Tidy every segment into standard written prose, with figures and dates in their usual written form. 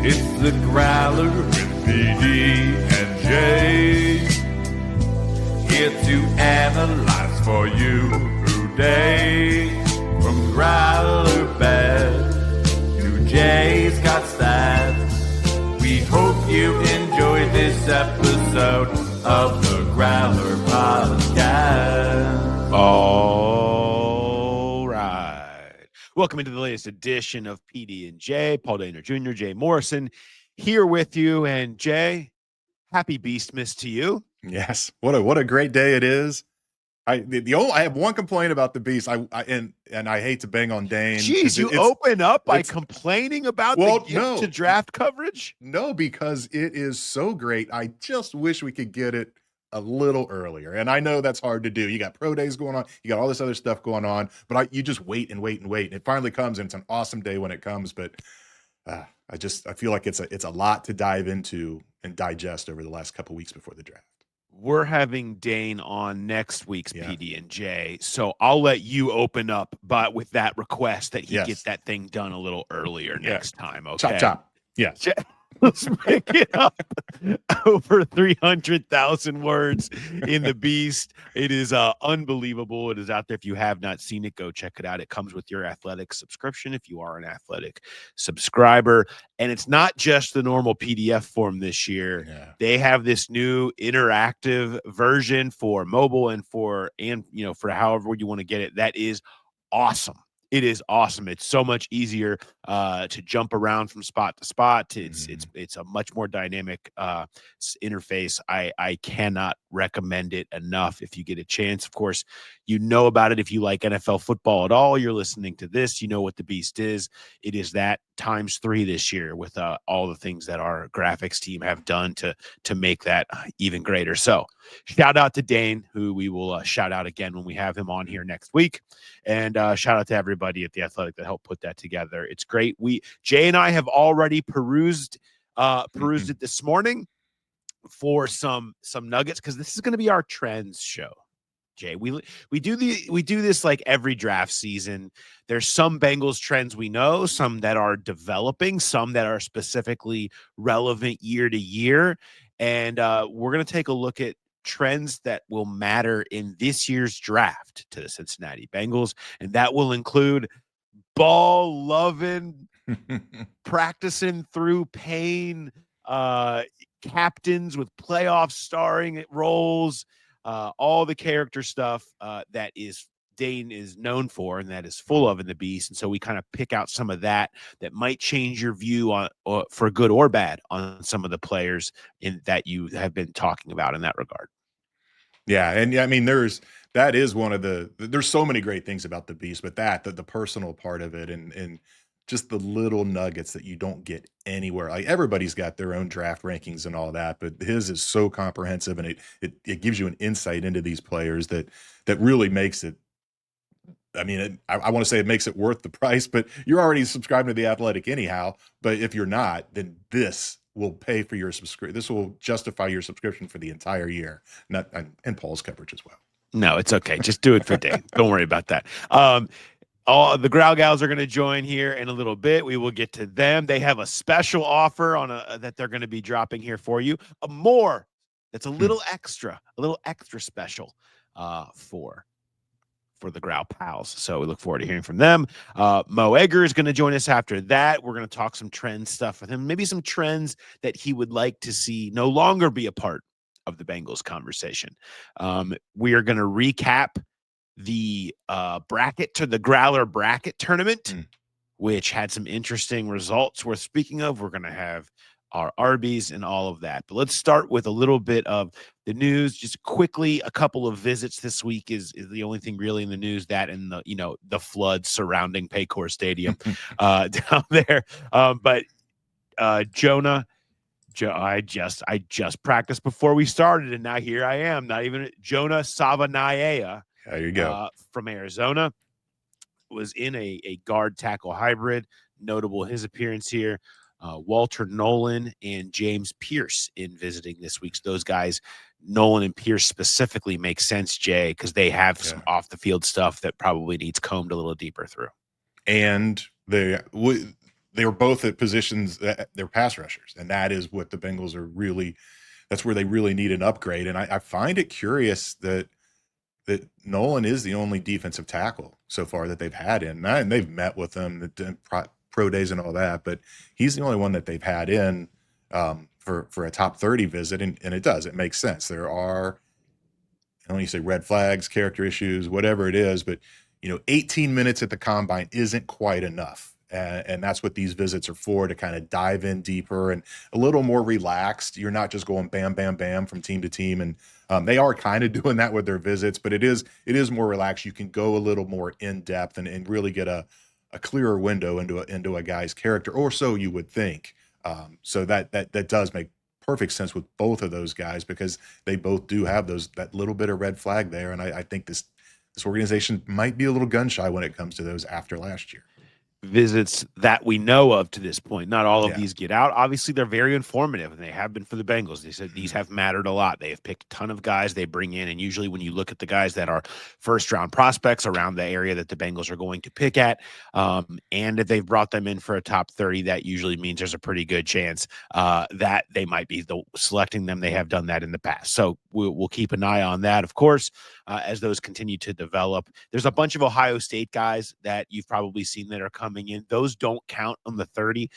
It's the Growler with PD and J. Here to analyze for you today. From Growler Bad to Jay's got stats. We hope you enjoyed this episode of the Growler Podcast. All right. Welcome into the latest edition of PD and J. Paul Dehner Jr., Jay Morrison, here with you. And Jay, happy Beastmas to you. Yes. What a great day it is. I have one complaint about the Beast. I hate to bang on Dane. Jeez, you open up by complaining about the gift to draft coverage? No, because it is so great. I just wish we could get it a little earlier. And I know that's hard to do. You got pro days going on. You got all this other stuff going on. But you just wait and wait and wait. And it finally comes, and it's an awesome day when it comes. But I feel like it's a lot to dive into and digest over the last couple weeks before the draft. We're having Dane on next week's PD and J, so I'll let you open up, but with that request that he get that thing done a little earlier next time. Okay, chop chop. Yeah. Let's pick it up. Over 300,000 words in the Beast. It is unbelievable. It is out there. If you have not seen it, go check it out. It comes with your Athletic subscription if you are an Athletic subscriber. And it's not just the normal PDF form this year. Yeah. They have this new interactive version for mobile and for however you want to get it. That is awesome. It is awesome. It's so much easier to jump around from spot to spot. It's a much more dynamic interface. I cannot recommend it enough if you get a chance. Of course, you know about it if you like NFL football at all. You're listening to this. You know what the Beast is. It is that times 3 this year with all the things that our graphics team have done to make that even greater. So shout out to Dane, who we will shout out again when we have him on here next week. And shout out to everybody at The Athletic that helped put that together. It's great. Jay and I have already perused it this morning for some nuggets, because this is going to be our trends show. Jay, we do this like every draft season. There's some Bengals trends we know, some that are developing, some that are specifically relevant year to year, and we're going to take a look at trends that will matter in this year's draft to the Cincinnati Bengals, and that will include ball loving, practicing through pain, captains with playoff starring roles. All the character stuff that Dane is known for and that is full of in the Beast. And so we kind of pick out some of that might change your view on, for good or bad, on some of the players that you have been talking about in that regard. Yeah. And I mean, there's so many great things about the Beast, but the personal part of it and just the little nuggets that you don't get anywhere. Like, everybody's got their own draft rankings and all that, but his is so comprehensive, and it gives you an insight into these players that really makes it. I mean, I want to say it makes it worth the price, but you're already subscribing to The Athletic anyhow. But if you're not, then this will pay for your subscription. This will justify your subscription for the entire year, and Paul's coverage as well. No, it's okay. Just do it for Dane. Don't worry about that. All the Growl Gals are going to join here in a little bit. We will get to them. They have a special offer that they're going to be dropping here for you. That's a little extra special for the Growl Pals. So we look forward to hearing from them. Mo Egger is going to join us after that. We're going to talk some trend stuff with him, maybe some trends that he would like to see no longer be a part of the Bengals conversation. We are going to recap the bracket to the Growler bracket tournament, which had some interesting results worth speaking of. We're going to have our ARBIES and all of that. But let's start with a little bit of the news. Just quickly, a couple of visits this week is the only thing really in the news, that and the flood surrounding Paycor Stadium down there. But Jonah, I just practiced before we started, and now here I am. Not even Jonah Savanaia. There you go. From Arizona, was in a guard tackle hybrid. Notable his appearance here. Walter Nolan and James Pierce in visiting this week. Those guys, Nolan and Pierce specifically, make sense, Jay, because they have some off the field stuff that probably needs combed a little deeper through. And the they were both at positions that they're pass rushers, and that is what the Bengals are really. That's where they really need an upgrade. And I find it curious that Nolan is the only defensive tackle so far that they've had in, and they've met with him pro days and all that, but he's the only one that they've had in for a top 30 visit, and it makes sense. There are, I don't want to say red flags, character issues, whatever it is, but 18 minutes at the combine isn't quite enough. And that's what these visits are for, to kind of dive in deeper and a little more relaxed. You're not just going bam, bam, bam from team to team. And they are kind of doing that with their visits, but it is more relaxed. You can go a little more in depth and really get a clearer window into a guy's character, or so you would think. So that does make perfect sense with both of those guys, because they both do have that little bit of red flag there. And I think this organization might be a little gun shy when it comes to those after last year. Visits that we know of to this point. Not all of these get out. Obviously, they're very informative, and they have been for the Bengals. They said these have mattered a lot. They have picked a ton of guys they bring in, and usually when you look at the guys that are first-round prospects around the area that the Bengals are going to pick at, and if they've brought them in for a top 30, that usually means there's a pretty good chance that they might be selecting them. They have done that in the past. So we'll keep an eye on that, of course, as those continue to develop. There's a bunch of Ohio State guys that you've probably seen that are coming in. Those don't count on the 30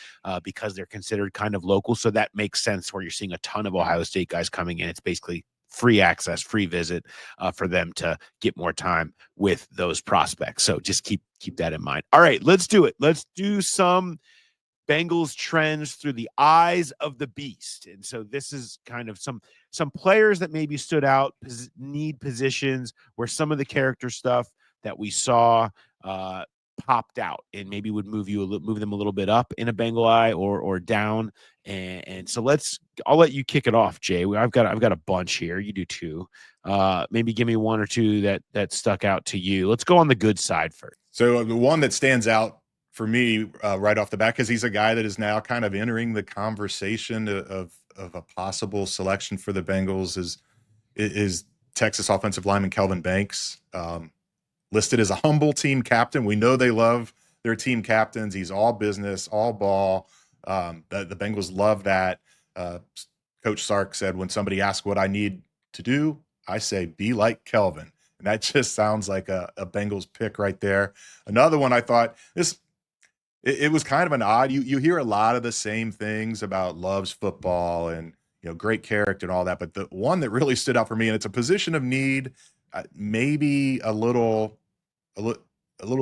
because they're considered kind of local. So that makes sense where you're seeing a ton of Ohio State guys coming in. It's basically free access, free visit for them to get more time with those prospects. So just keep that in mind. All right, let's do it. Let's do some Bengals trends through the eyes of the beast. And so this is kind of some players that maybe stood out, need positions where some of the character stuff that we saw popped out and maybe would move them a little bit up in a Bengal eye or down. And so I'll let you kick it off, Jay. I've got a bunch here. You do too. Maybe give me one or two that stuck out to you. Let's go on the good side first. So the one that stands out for me right off the bat, because he's a guy that is now kind of entering the conversation of a possible selection for the Bengals, is Texas offensive lineman Kelvin Banks, listed as a humble team captain. We know they love their team captains. He's all business, all ball. The Bengals love that. Coach Sark said, when somebody asks what I need to do, I say, be like Kelvin. And that just sounds like a Bengals pick right there. Another one, I thought it was kind of an odd. You hear a lot of the same things about loves football and great character and all that, but the one that really stood out for me, and it's a position of need, maybe a little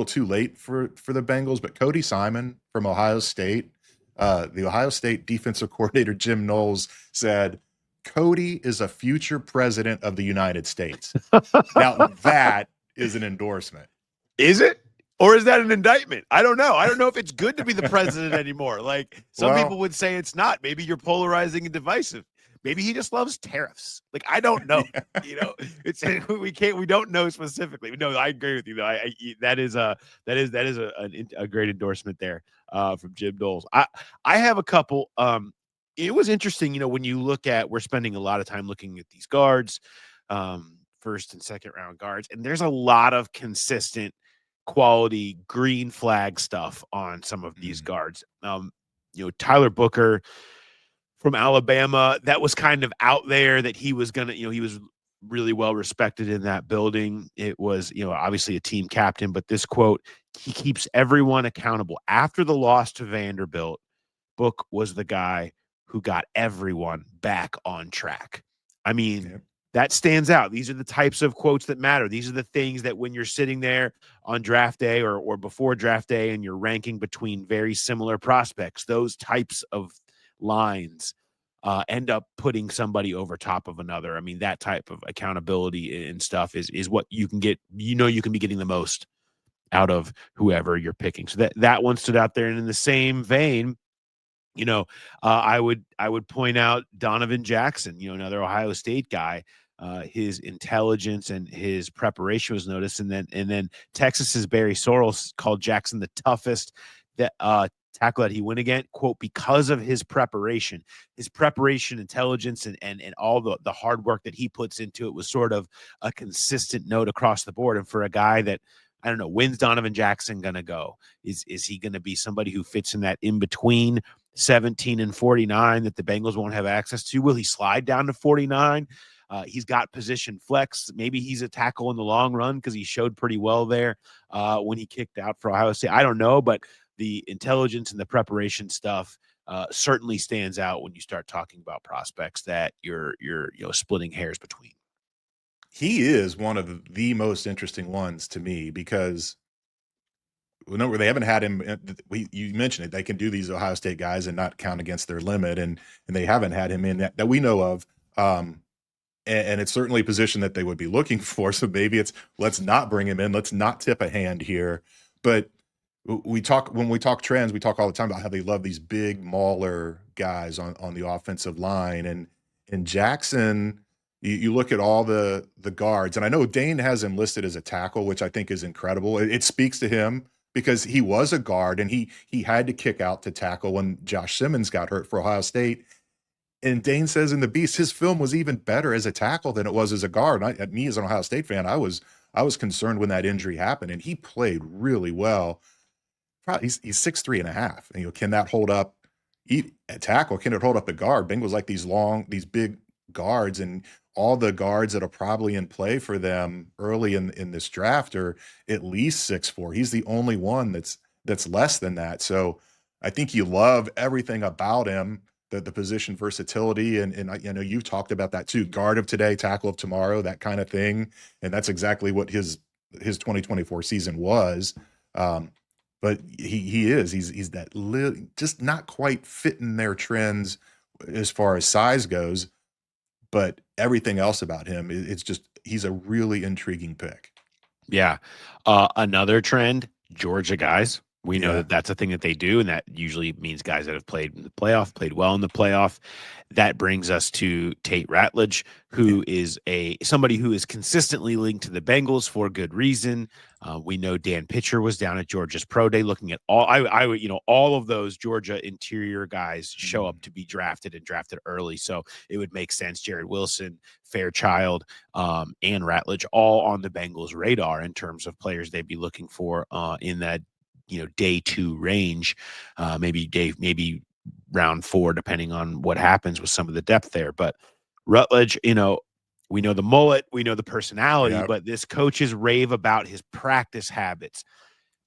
too late for the Bengals, but Cody Simon from Ohio State, the Ohio State defensive coordinator Jim Knowles said, Cody is a future president of the United States. Now that is an endorsement. Is it? Or is that an indictment? I don't know. I don't know if it's good to be the president anymore. Like some people would say it's not. Maybe you're polarizing and divisive. Maybe he just loves tariffs. Like, I don't know. It's we don't know specifically. No, I agree with you though. That is a great endorsement there from Jim Knowles. I have a couple. It was interesting, when you look at, we're spending a lot of time looking at these guards, first and second round guards, and there's a lot of consistent quality green flag stuff on some of these guards. Tyler Booker from Alabama, that was kind of out there that he was gonna, he was really well respected in that building. It was, obviously a team captain, but this quote, he keeps everyone accountable. After the loss to Vanderbilt, Book was the guy who got everyone back on track. I mean, that stands out. These are the types of quotes that matter. These are the things that when you're sitting there on draft day or before draft day and you're ranking between very similar prospects, those types of lines end up putting somebody over top of another. I mean, that type of accountability and stuff is what you can get. You can be getting the most out of whoever you're picking. So that one stood out there. And in the same vein, I would point out Donovan Jackson, another Ohio State guy. His intelligence and his preparation was noticed, and then Texas's Barry Sorrells called Jackson the toughest tackle that he went against, quote, because of his preparation, intelligence, and all the hard work that he puts into it was sort of a consistent note across the board. And for a guy that I don't know, when's Donovan Jackson going to go? Is he going to be somebody who fits in that in between 17 and 49 that the Bengals won't have access to? Will he slide down to 49? He's got position flex. Maybe he's a tackle in the long run because he showed pretty well there when he kicked out for Ohio State. I don't know, but the intelligence and the preparation stuff certainly stands out when you start talking about prospects that you're splitting hairs between. He is one of the most interesting ones to me because no, they haven't had him. You mentioned it; they can do these Ohio State guys and not count against their limit, and they haven't had him in that we know of. And it's certainly a position that they would be looking for. So maybe it's let's not bring him in. Let's not tip a hand here. But when we talk trends, we talk all the time about how they love these big mauler guys on the offensive line. And Jackson, you look at all the guards, and I know Dane has him listed as a tackle, which I think is incredible. It speaks to him because he was a guard and he had to kick out to tackle when Josh Simmons got hurt for Ohio State. And Dane says in the Beast, his film was even better as a tackle than it was as a guard. Me as an Ohio State fan, I was concerned when that injury happened, and he played really well. Probably he's 6'3" and a half. And, can that hold up a tackle? Can it hold up a guard? Bengals like these big guards, and all the guards that are probably in play for them early in this draft are at least 6'4". He's the only one that's less than that. So I think you love everything about him. The position versatility, and I know you've talked about that too. Guard of today, tackle of tomorrow, that kind of thing, and that's exactly what his 2024 season was. But he's that just not quite fitting their trends as far as size goes, but everything else about him, it's just he's a really intriguing pick. Yeah, another trend: Georgia guys. We know that that's a thing that they do, and that usually means guys that have played in the playoff, played well in the playoff. That brings us to Tate Ratledge, who is somebody who is consistently linked to the Bengals for good reason. We know Dan Pitcher was down at Georgia's Pro Day looking at all of those Georgia interior guys show up to be drafted and drafted early. So it would make sense. Jared Wilson, Fairchild, and Ratledge all on the Bengals radar in terms of players they'd be looking for in that day 2 range, maybe round 4, depending on what happens with some of the depth there. But Rutledge, we know the mullet, we know the personality, but this coach's rave about his practice habits.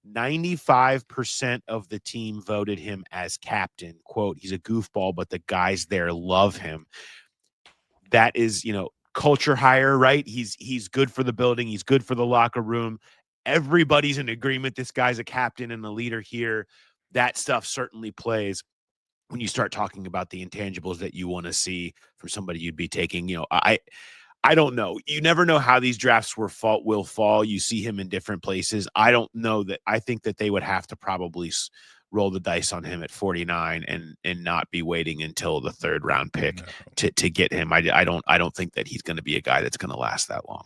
95% of the team voted him as captain. Quote, he's a goofball, but the guys there love him. That is, culture hire, right? He's good for the building. He's good for the locker room. Everybody's in agreement. This guy's a captain and a leader here. That stuff certainly plays when you start talking about the intangibles that you want to see from somebody you'd be taking. I don't know. You never know how these drafts will fall. You see him in different places. I don't know that. I think that they would have to probably roll the dice on him at 49 and not be waiting until the 3rd round pick to get him. I don't think that he's going to be a guy that's going to last that long.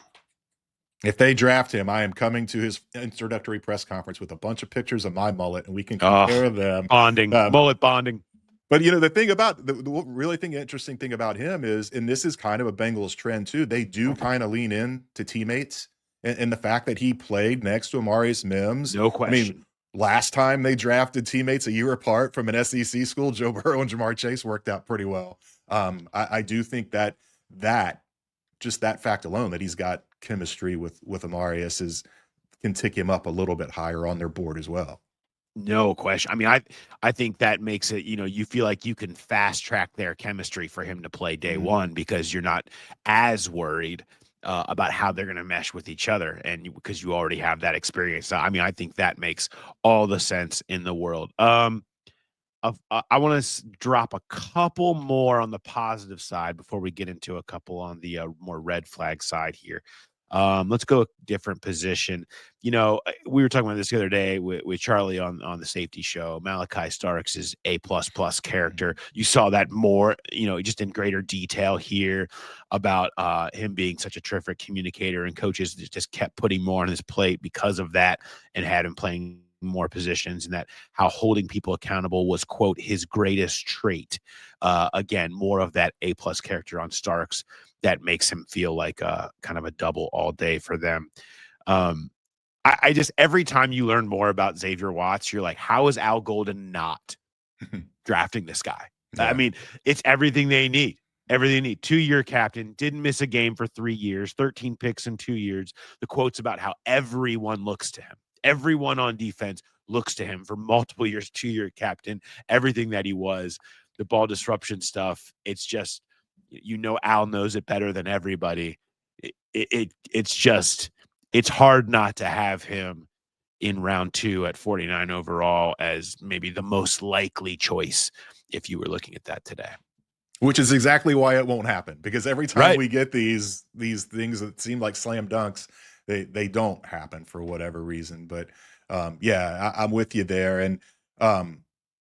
If they draft him, I am coming to his introductory press conference with a bunch of pictures of my mullet, and we can compare them. Bonding, mullet bonding. But the thing about interesting thing about him is, and this is kind of a Bengals trend too, they do kind of lean in to teammates, and the fact that he played next to Amarius Mims. No question. I mean, last time they drafted teammates a year apart from an SEC school, Joe Burrow and Jamar Chase worked out pretty well. I do think that just that fact alone, that he's got chemistry with Amarius, can tick him up a little bit higher on their board as well. No question. I mean, I think that makes it, you feel like you can fast track their chemistry for him to play day 1 because you're not as worried about how they're going to mesh with each other, and because you already have that experience. I mean, I think that makes all the sense in the world. I want to drop a couple more on the positive side before we get into a couple on the more red flag side here. Let's go a different position. We were talking about this the other day with Charlie on the safety show. Malachi Starks is A++ character. You saw that more, just in greater detail here about him being such a terrific communicator, and coaches just kept putting more on his plate because of that and had him playing more positions, and that how holding people accountable was, quote, his greatest trait. Again, more of that A+ character on Starks that makes him feel like kind of a double all day for them. I just every time you learn more about Xavier Watts, you're like, how is Al Golden not drafting this guy? I Yeah. mean, it's everything they need. Everything they need. 2-year captain, didn't miss a game for 3 years, 13 picks in 2 years. The quotes about how everyone looks to him. Everyone on defense looks to him for multiple years, 2-year captain, everything that he was, the ball disruption stuff. It's just, Al knows it better than everybody. It's just, it's hard not to have him in round 2 at 49 overall as maybe the most likely choice if you were looking at that today. Which is exactly why it won't happen, because every time Right. we get these things that seem like slam dunks, they don't happen for whatever reason. But yeah, I'm with you there. And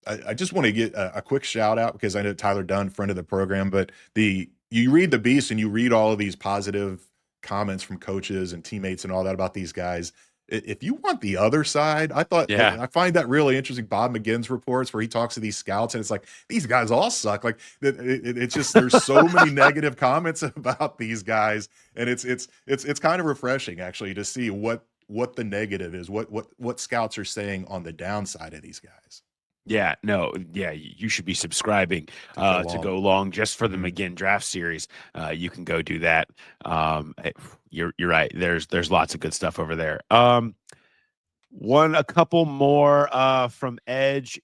I just want to get a quick shout out, because I know Tyler Dunn, friend of the program, but you read the Beast and you read all of these positive comments from coaches and teammates and all that about these guys. If you want the other side, Yeah. I find that really interesting. Bob McGinn's reports where he talks to these scouts and it's like, these guys all suck. Like it's just, there's so many negative comments about these guys. And it's kind of refreshing actually to see what the negative is, what scouts are saying on the downside of these guys. Yeah, no, yeah, you should be subscribing to go long just for the McGinn draft series. You can go do that. You're right. There's lots of good stuff over there. A couple more from Edge.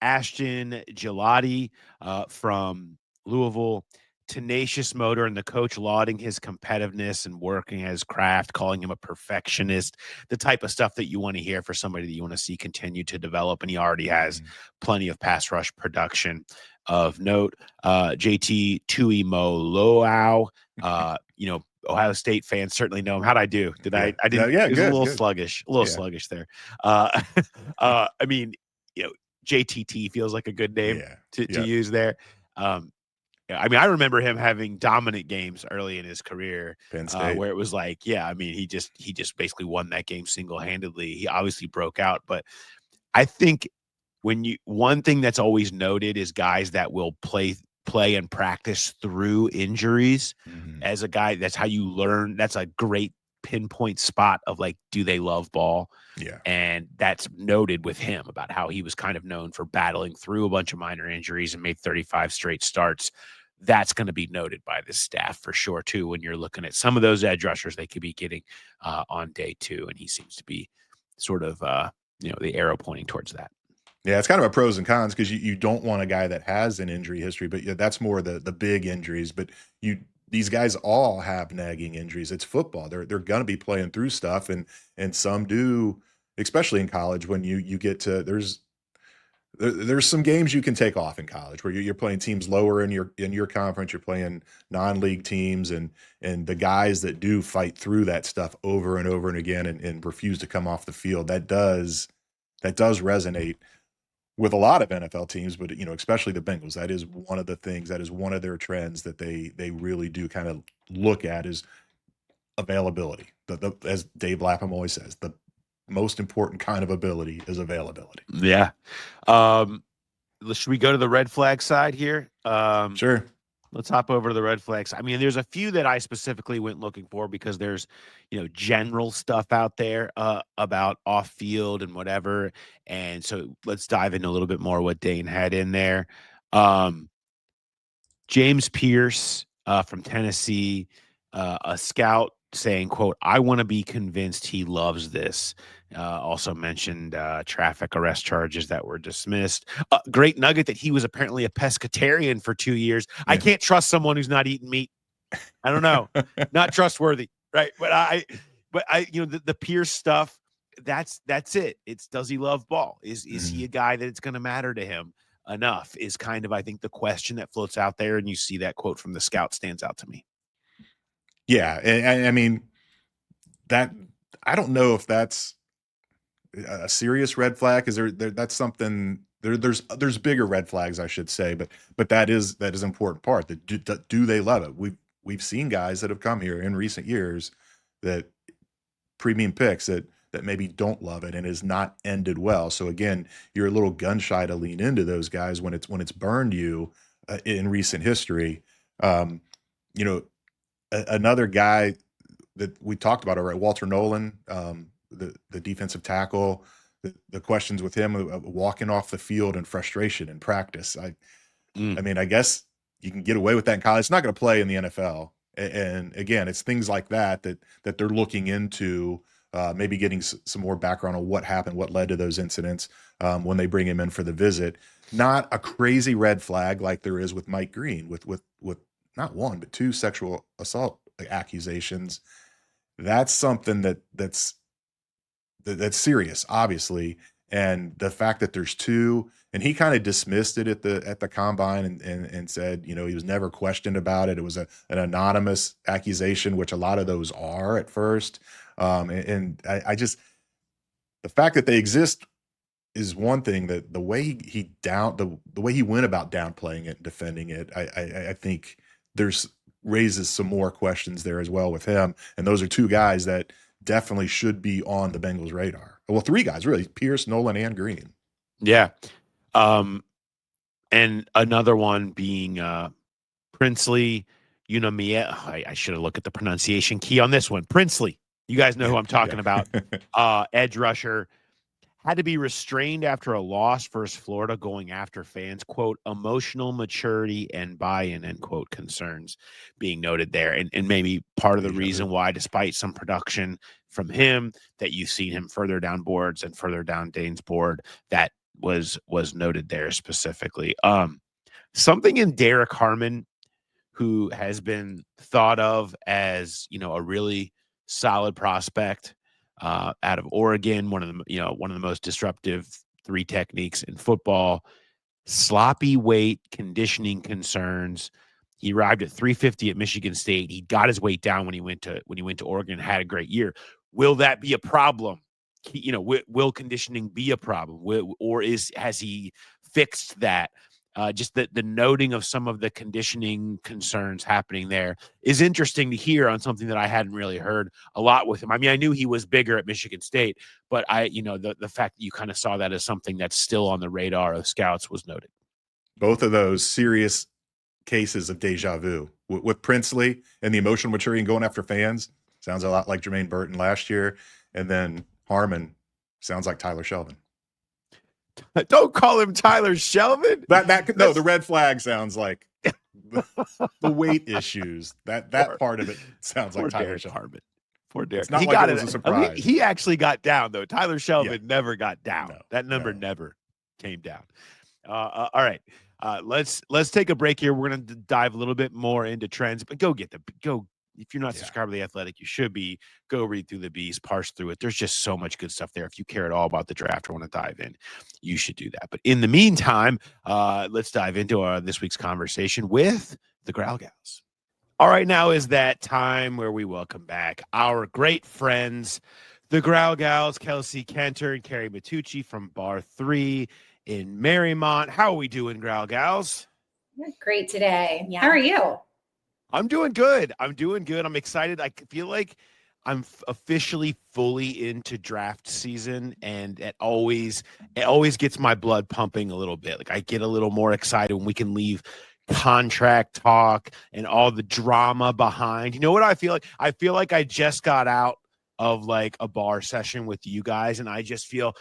Ashton Gelati from Louisville. Tenacious motor, and the coach lauding his competitiveness and working his craft, calling him a perfectionist, the type of stuff that you want to hear for somebody that you want to see continue to develop. And he already has plenty of pass rush production of note. JT Tuimoloau, Ohio State fans certainly know him. How'd I do? Did I didn't, Yeah, it was good, a little good. sluggish, sluggish there. I mean, JTT feels like a good name to use there. I mean, I remember him having dominant games early in his career, Penn State. where it was like, I mean, he just basically won that game single-handedly. He obviously broke out, but I think one thing that's always noted is guys that will play and practice through injuries. As a guy, that's how you learn. That's a great pinpoint spot of like, do they love ball? Yeah. And that's noted with him about how he was kind of known for battling through a bunch of minor injuries and made 35 straight starts. That's going to be noted by the staff for sure, too, when you're looking at some of those edge rushers they could be getting on day 2. And he seems to be sort of, the arrow pointing towards that. Yeah, it's kind of a pros and cons, because you don't want a guy that has an injury history, but that's more the big injuries. But these guys all have nagging injuries. It's football. They're going to be playing through stuff, and some do, especially in college. When you get to there's some games you can take off in college where you're playing teams lower in your conference. You're playing non-league teams, and the guys that do fight through that stuff over and over and again and refuse to come off the field. That does resonate with a lot of NFL teams, but especially the Bengals. That is one of the things, that is one of their trends that they really do kind of look at, is availability. As Dave Lapham always says, the most important kind of ability is availability. Yeah. Should we go to the red flag side here? Sure. Let's hop over to the red flags. I mean, there's a few that I specifically went looking for because there's, general stuff out there about off field and whatever. And so let's dive in a little bit more what Dane had in there. James Pierce from Tennessee, a scout, saying, quote, "I want to be convinced he loves this." Also mentioned traffic arrest charges that were dismissed. Great nugget that he was apparently a pescatarian for 2 years. Yeah. I can't trust someone who's not eating meat. I don't know. Not trustworthy. Right. But the Pierce stuff, that's it. It's, does he love ball? Is he a guy that it's going to matter to him enough, is kind of, I think, the question that floats out there. And you see that quote from the scout stands out to me. Yeah. And I mean, that, I don't know if that's a serious red flag. Is that's something there's bigger red flags, I should say, but that is an important part. That do they love it? We've seen guys that have come here in recent years, that premium picks that maybe don't love it and has not ended well. So again, you're a little gun shy to lean into those guys when it's burned you in recent history. Another guy that we talked about already, Walter Nolan, the defensive tackle, the questions with him walking off the field in frustration in practice. I mean, I guess you can get away with that in college. It's not going to play in the NFL. And again, it's things like that they're looking into, maybe getting some more background on what happened, what led to those incidents when they bring him in for the visit. Not a crazy red flag like there is with Mike Green with not one but 2 sexual assault accusations. That's something that's serious, obviously. And the fact that there's 2, and he kind of dismissed it at the combine and said, he was never questioned about it. It was an anonymous accusation, which a lot of those are at first. And I just, the fact that they exist is one thing. That the way the way he went about downplaying it and defending it, I think raises some more questions there as well with him. And those are 2 guys that definitely should be on the Bengals radar. Well, 3 guys really: Pierce, Nolan, and Green. Yeah. And another one being Princely Unamia. I should have looked at the pronunciation key on this one. Princely. You guys know who I'm talking about. Edge rusher. Had to be restrained after a loss versus Florida, going after fans. Quote, emotional maturity and buy-in, end quote, concerns being noted there. And maybe part of the reason why, despite some production from him, that you've seen him further down boards and further down Dane's board, that was noted there specifically. Something in Derek Harmon, who has been thought of as, a really solid prospect, out of Oregon, one of the most disruptive 3 techniques in football. Sloppy weight conditioning concerns. He arrived at 350 at Michigan State. He got his weight down when he went to Oregon and had a great year. Will that be a problem? Will conditioning be a problem? Has he fixed that? Just the noting of some of the conditioning concerns happening there is interesting to hear on something that I hadn't really heard a lot with him. I mean, I knew he was bigger at Michigan State, but the fact that you kind of saw that as something that's still on the radar of scouts was noted. Both of those serious cases of deja vu with Princely and the emotional maturity and going after fans. Sounds a lot like Jermaine Burton last year. And then Harmon sounds like Tyler Shelvin. Don't call him Tyler Shelvin. No, the red flag sounds like the weight issues. That part of it sounds like Tyler Shelvin. Poor Derek. It's not like it was a surprise. He actually got down though. Tyler Shelvin never got down. No, that number never came down. All right. Let's take a break here. We're going to dive a little bit more into trends, but go if you're not subscribed to The Athletic, you should be. Go read through the Beast, parse through it. There's just so much good stuff there. If you care at all about the draft or want to dive in, you should do that. But in the meantime, let's dive into this week's conversation with the Growl Gals. All right, now is that time where we welcome back our great friends, the Growl Gals, Kelsey Kenter and Carrie Matucci from Bar 3 in Marymount. How are we doing, Growl Gals? You're great today. Yeah. How are you? I'm doing good. I'm excited. I feel like I'm officially fully into draft season, and it always gets my blood pumping a little bit. Like, I get a little more excited when we can leave contract talk and all the drama behind. You know what I feel like? I feel like I just got out of like a bar session with you guys, and I just feel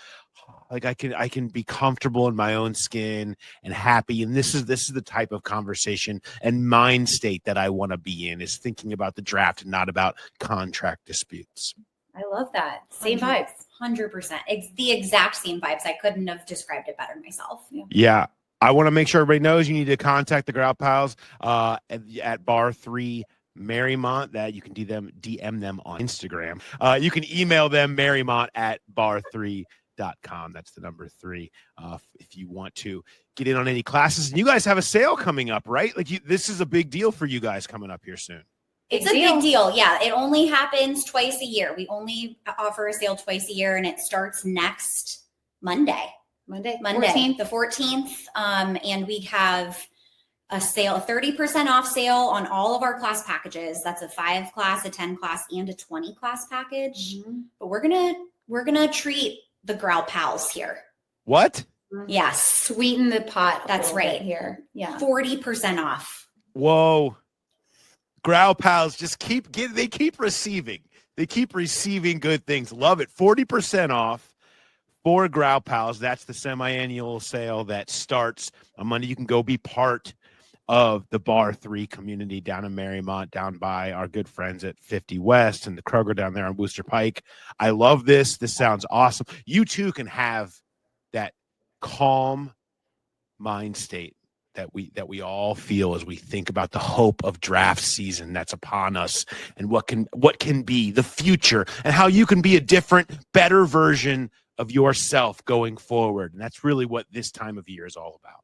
like I can be comfortable in my own skin and happy. And this is the type of conversation and mind state that I want to be in, is thinking about the draft and not about contract disputes. I love that. Same vibes. 100%. It's the exact same vibes. I couldn't have described it better myself. Yeah. I want to make sure everybody knows you need to contact the Growl Pals at Bar 3 Marymount. That you can DM them on Instagram. You can email them marymount@bar3.com. That's the number 3. If you want to get in on any classes, and you guys have a sale coming up, right? Like, this is a big deal for you guys coming up here soon. It's a big deal. Yeah. It only happens twice a year. We only offer a sale twice a year, and it starts next Monday, the 14th. And we have a sale, a 30% off sale on all of our class packages. That's a 5 class, a 10 class, and a 20 class package. Mm-hmm. But we're gonna treat the Growl Pals here. What? Yes. Sweeten the pot. That's right. Here. Yeah. 40% off. Whoa. Growl Pals just keep receiving. They keep receiving good things. Love it. 40% off for Growl Pals. That's the semi-annual sale that starts on Monday. You can go be part of the Bar 3 community down in Marymount, down by our good friends at 50 West and the Kroger down there on Wooster Pike. I love this. This sounds awesome. You too can have that calm mind state that we all feel as we think about the hope of draft season that's upon us and what can be the future and how you can be a different, better version of yourself going forward. And that's really what this time of year is all about.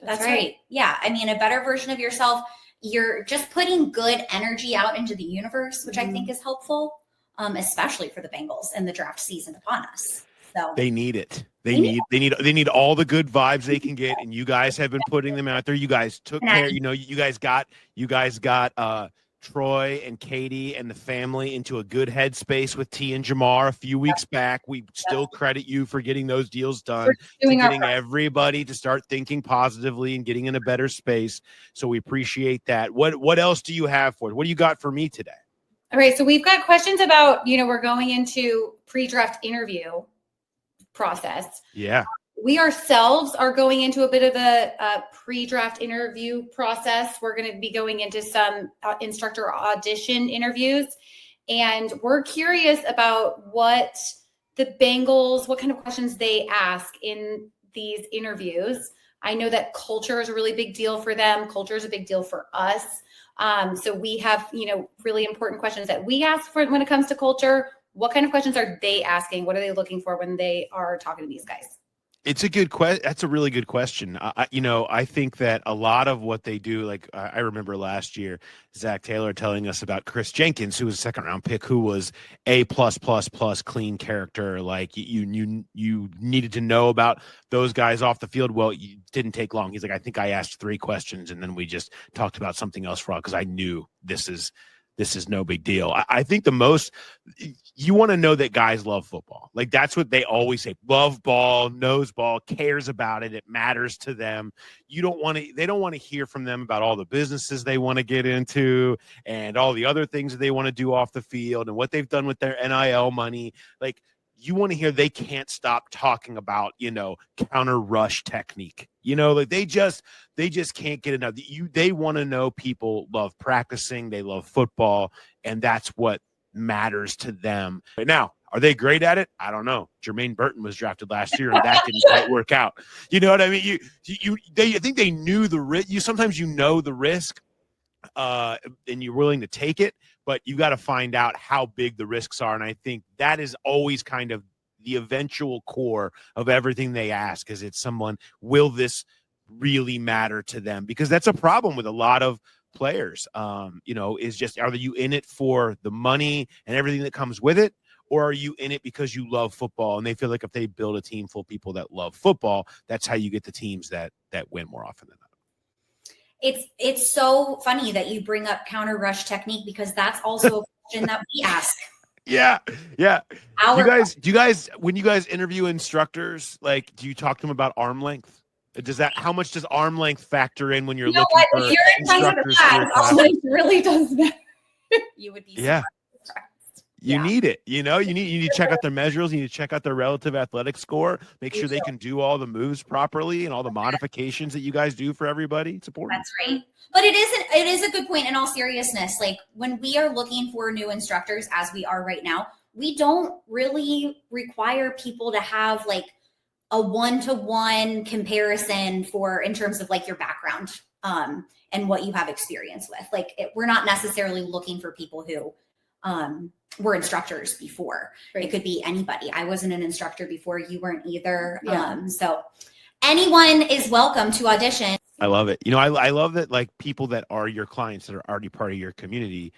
That's right. Yeah. I mean, a better version of yourself. You're just putting good energy out into the universe, which I think is helpful, especially for the Bengals and the draft season upon us. So they need it. They need all the good vibes they can get, and you guys have been putting them out there. You guys took care. You guys got Troy and Katie and the family into a good headspace with T and Jamar a few weeks back. We still credit you for getting those deals done, getting everybody to start thinking positively and getting in a better space. So we appreciate that. What else do you have for it? What do you got for me today? All right, so we've got questions about, we're going into pre-draft interview process. Yeah. We ourselves are going into a bit of a pre-draft interview process. We're going to be going into some instructor audition interviews, and we're curious about what the Bengals, what kind of questions they ask in these interviews. I know that culture is a really big deal for them. Culture is a big deal for us. So we have, really important questions that we ask for when it comes to culture. What kind of questions are they asking? What are they looking for when they are talking to these guys? It's a good question. That's a really good question. I think that a lot of what they do, like I remember last year, Zach Taylor telling us about Chris Jenkins, who was a second round pick, who was A+++ clean character. Like you needed to know about those guys off the field. Well, it didn't take long. He's like, I think I asked 3 questions and then we just talked about something else for all because I knew this is no big deal. I think the most you want to know that guys love football. Like that's what they always say. Love ball, knows ball, cares about it. It matters to them. They don't want to hear from them about all the businesses they want to get into and all the other things that they want to do off the field and what they've done with their NIL money. Like you want to hear they can't stop talking about, counter rush technique. Like they just can't get enough. They want to know people love practicing, they love football, and that's what matters to them. But now, are they great at it? I don't know. Jermaine Burton was drafted last year, and that didn't quite work out. You know what I mean? I think they knew the risk. Sometimes the risk, and you're willing to take it, but you got to find out how big the risks are. And I think that is always kind of the eventual core of everything they ask. Is it someone, will this really matter to them? Because that's a problem with a lot of players, is just, are you in it for the money and everything that comes with it? Or are you in it because you love football? And they feel like if they build a team full of people that love football, that's how you get the teams that win more often than not. It's so funny that you bring up counter rush technique because that's also a question that we ask. Yeah. Do you guys, when you guys interview instructors, like, do you talk to them about arm length? How much does arm length factor in when you're looking for if you're in front of the class, arm length really does matter. You would be surprised. You need it. You need to check out their measurables. You need to check out their relative athletic score. Make sure they can do all the moves properly and all the modifications that you guys do for everybody. It's important. That's right. But it is a good point in all seriousness. Like when we are looking for new instructors, as we are right now, we don't really require people to have like a one-to-one comparison in terms of like your background and what you have experience with. Like we're not necessarily looking for people who were instructors before. Right. It could be anybody. I wasn't an instructor before. You weren't either. Yeah. So anyone is welcome to audition. I love it. I love that like people that are your clients that are already part of your community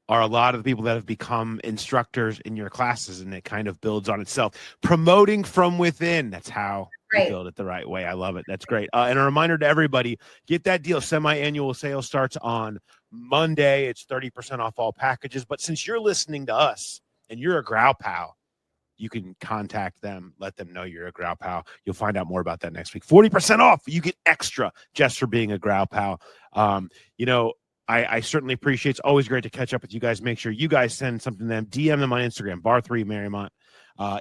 are a lot of the people that have become instructors in your classes, and it kind of builds on itself. Promoting from within. That's how you build it the right way. I love it. That's great. And a reminder to everybody, get that deal. Semi-annual sale starts on Monday. It's 30% off all packages. But since you're listening to us and you're a Growl Pal, you can contact them, let them know you're a Growl Pal. You'll find out more about that next week. 40% off. You get extra just for being a Growl Pal. I certainly appreciate. It's always great to catch up with you guys. Make sure you guys send something to them. DM them on Instagram, bar3 Marymount.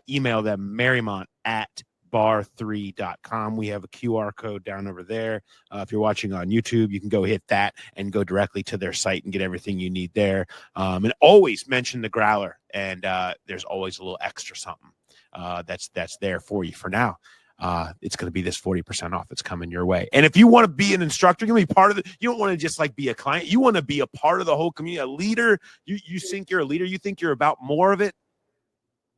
Email them, marymount@bar3.com. We have a QR code down over there. If you're watching on YouTube, you can go hit that and go directly to their site and get everything you need there. And always mention the Growler, and there's always a little extra something that's there for you. For now, it's going to be this 40% off that's coming your way. And if you want to be an instructor, you're going to be part of it. You don't want to just like be a client. You want to be a part of the whole community, a leader. You think you're a leader. You think you're about more of it.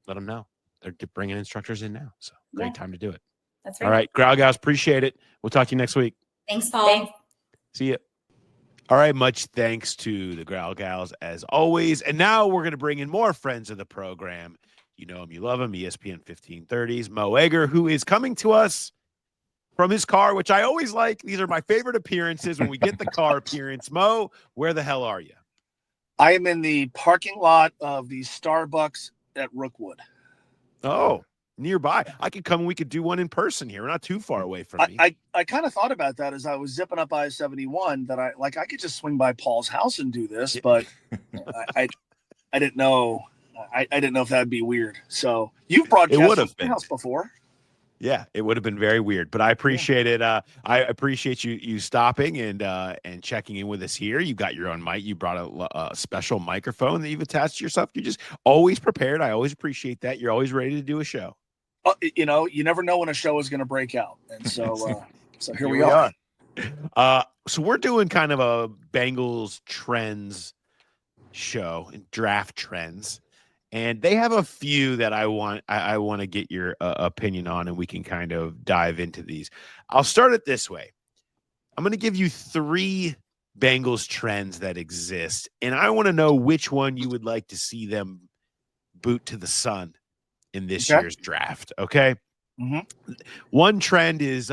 Let them know. They're bringing instructors in now. So great time to do it. That's right. All right. Growl Gals, appreciate it. We'll talk to you next week. Thanks, Paul. Thanks. See ya. All right. Much thanks to the Growl Gals as always. And now we're going to bring in more friends of the program. You know him, you love him, ESPN 1530s, Mo Egger, who is coming to us from his car, which I always like. These are my favorite appearances when we get the car appearance. Mo, where the hell are you? I am in the parking lot of the Starbucks at Rookwood. Oh, nearby. I could come and we could do one in person here. We're not too far away from me. I kind of thought about that as I was zipping up I-71, that I could just swing by Paul's house and do this, but I didn't know. I didn't know if that'd be weird. So you've broadcast from your house before. Yeah, it would have been very weird, but I appreciate it. I appreciate you stopping and checking in with us here. You got your own mic. You brought a special microphone that you've attached to yourself. You're just always prepared. I always appreciate that. You're always ready to do a show. You know, you never know when a show is going to break out, and so so here we are. So we're doing kind of a Bengals trends show and draft trends. And they have a few that I want to get your opinion on, and we can kind of dive into these. I'll start it this way. I'm going to give you 3 Bengals trends that exist, and I want to know which one you would like to see them boot to the sun in this year's draft. Okay. Mm-hmm. One trend is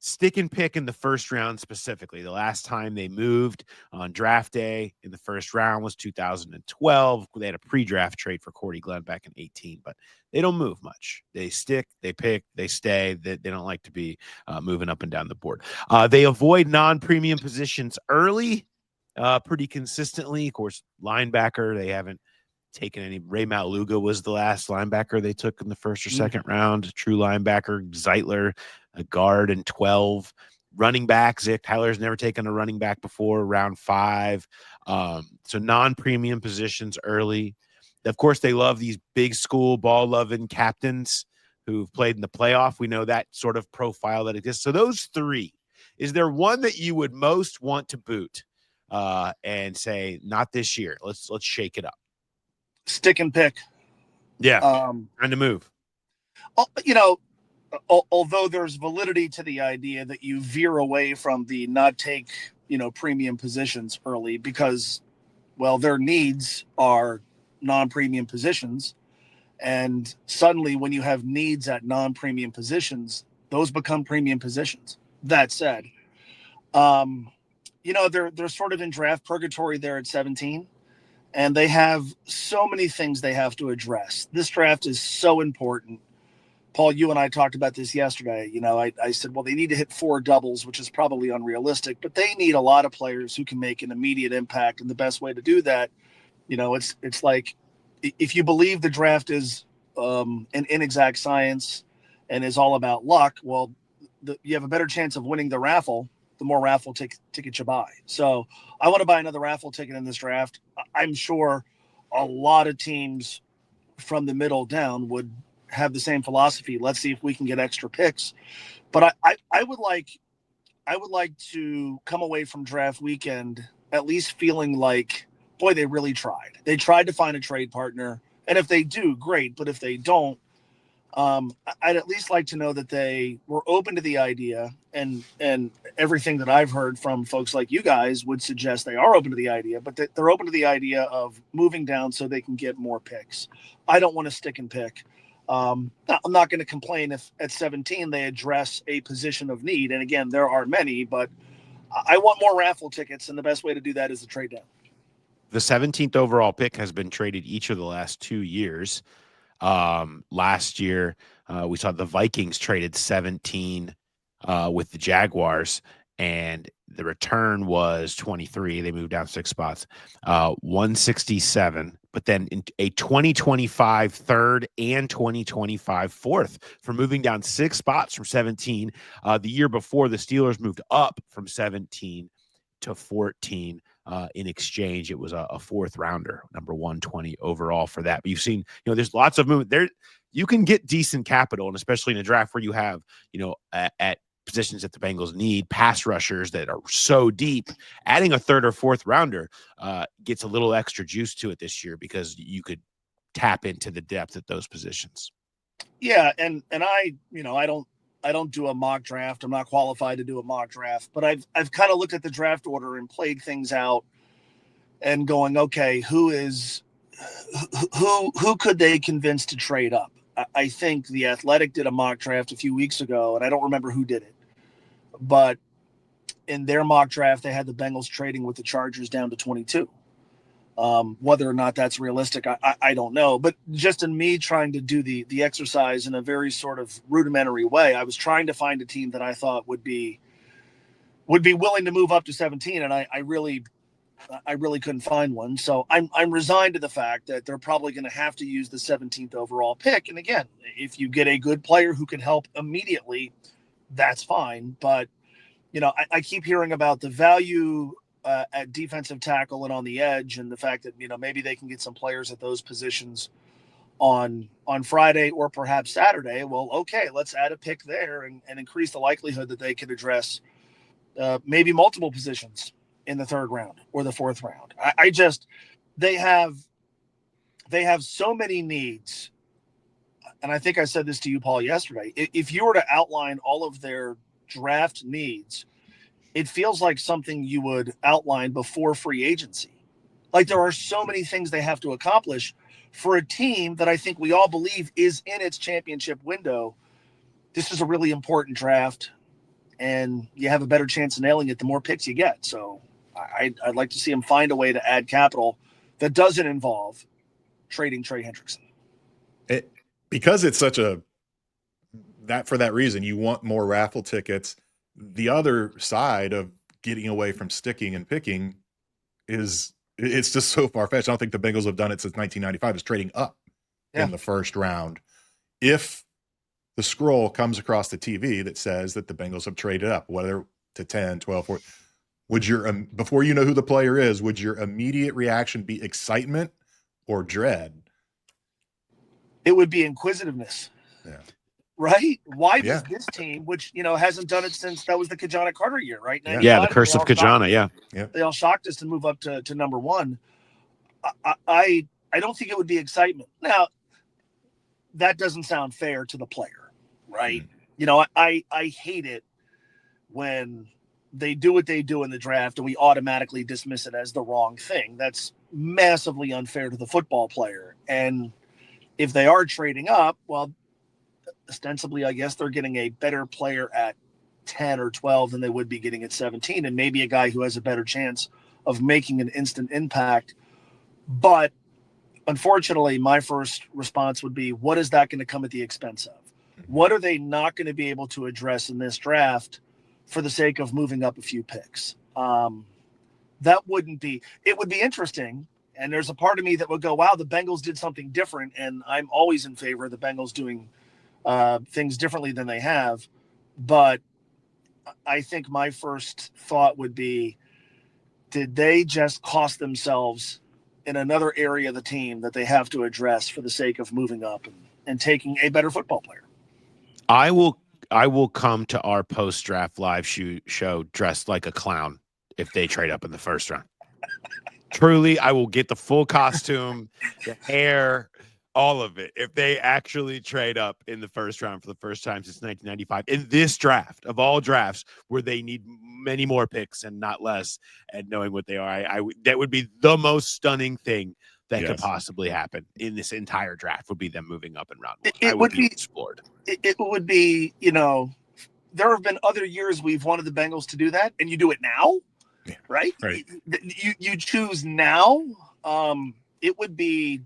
stick and pick in the first round specifically. The last time they moved on draft day in the first round was 2012. They had a pre-draft trade for Cordy Glenn back in 2018, but they don't move much. They stick, they pick, they stay. They don't like to be moving up and down the board. They avoid non-premium positions early pretty consistently. Of course, linebacker, they haven't taken any. Ray Maluga was the last linebacker they took in the first or second round. True linebacker, Zeitler, a guard in 12. Running back, Zach Tyler's never taken a running back before, round 5. So non-premium positions early. Of course, they love these big school ball-loving captains who've played in the playoff. We know that sort of profile that exists. So those 3, is there one that you would most want to boot and say, not this year? Let's shake it up. Stick and pick. Yeah. Trying to move. You know, although there's validity to the idea that you veer away from the not take, premium positions early because, well, their needs are non-premium positions. And suddenly when you have needs at non-premium positions, those become premium positions. That said, they're sort of in draft purgatory there at 17. And they have so many things they have to address. This draft is so important. Paul, you and I talked about this yesterday. I said, well, they need to hit 4 doubles, which is probably unrealistic, but they need a lot of players who can make an immediate impact. And the best way to do that, it's like if you believe the draft is an inexact science and is all about luck, well, you have a better chance of winning the raffle the more raffle tickets you buy. So I want to buy another raffle ticket in this draft. I'm sure a lot of teams from the middle down would have the same philosophy. Let's see if we can get extra picks. But I would like to come away from draft weekend at least feeling like, boy, they really tried. They tried to find a trade partner. And if they do, great. But if they don't, I'd at least like to know that they were open to the idea, and everything that I've heard from folks like you guys would suggest they are open to the idea, but they're open to the idea of moving down so they can get more picks. I don't want to stick and pick. I'm not going to complain if at 17 they address a position of need. And again, there are many, but I want more raffle tickets, and the best way to do that is to trade down. The 17th overall pick has been traded each of the last 2 years. Last year, we saw the Vikings traded 17 with the Jaguars, and The return was 23. They moved down 6 spots. 167. But then in a 2025 third and 2025 fourth for moving down 6 spots from 17. The year before, the Steelers moved up from 17 to 14. In exchange, it was a 4th rounder, number 120 overall for that. But you've seen, there's lots of movement there. You can get decent capital, and especially in a draft where you have, at positions that the Bengals need, pass rushers that are so deep, adding a 3rd or 4th rounder gets a little extra juice to it this year because you could tap into the depth at those positions. Yeah, and I don't do a mock draft. I'm not qualified to do a mock draft, but I've kind of looked at the draft order and played things out and going, okay, who could they convince to trade up? I think The Athletic did a mock draft a few weeks ago, and I don't remember who did it. But in their mock draft, they had the Bengals trading with the Chargers down to 22. Whether or not that's realistic, I don't know. But just in me trying to do the exercise in a very sort of rudimentary way, I was trying to find a team that I thought would be willing to move up to 17, and I really couldn't find one. So I'm resigned to the fact that they're probably going to have to use the 17th overall pick. And again, if you get a good player who can help immediately, that's fine. But I keep hearing about the value at defensive tackle and on the edge, and the fact that maybe they can get some players at those positions on Friday or perhaps Saturday. Well, okay, let's add a pick there and increase the likelihood that they could address maybe multiple positions in the 3rd round or the 4th round. They have so many needs. And I think I said this to you, Paul, yesterday. If you were to outline all of their draft needs, it feels like something you would outline before free agency. Like, there are so many things they have to accomplish for a team that I think we all believe is in its championship window. This is a really important draft, and you have a better chance of nailing it the more picks you get. So I'd like to see them find a way to add capital that doesn't involve trading Trey Hendrickson. Because it's such for that reason, you want more raffle tickets. The other side of getting away from sticking and picking it's just so far-fetched. I don't think the Bengals have done it since 1995, is trading up in the 1st round. If the scroll comes across the TV that says that the Bengals have traded up, whether to 10, 12, 14, would before you know who the player is, would your immediate reaction be excitement or dread? It would be inquisitiveness. Yeah. Right? Why does this team, which hasn't done it since that was the Kajana Carter year, right? Yeah, the curse of Kajana. Yeah. They all shocked us to move up to number 1. I don't think it would be excitement. Now, that doesn't sound fair to the player, right? I hate it when they do what they do in the draft and we automatically dismiss it as the wrong thing. That's massively unfair to the football player. And if they are trading up, well, ostensibly, I guess they're getting a better player at 10 or 12 than they would be getting at 17, and maybe a guy who has a better chance of making an instant impact. But unfortunately, my first response would be, what is that going to come at the expense of? What are they not going to be able to address in this draft for the sake of moving up a few picks? That wouldn't be – it would be interesting, and there's a part of me that would go, wow, the Bengals did something different, and I'm always in favor of the Bengals doing things differently than they have. But I think my first thought would be, did they just cost themselves in another area of the team that they have to address for the sake of moving up and taking a better football player? I will come to our post-draft live show dressed like a clown if they trade up in the 1st round. Truly, I will get the full costume, the hair, all of it. If they actually trade up in the 1st round for the first time since 1995, in this draft of all drafts where they need many more picks and not less, and knowing what they are, that would be the most stunning thing that could possibly happen in this entire draft, would be them moving up in round 1. It would be explored. It would be, there have been other years we've wanted the Bengals to do that, and you do it now, right? You choose now. It would be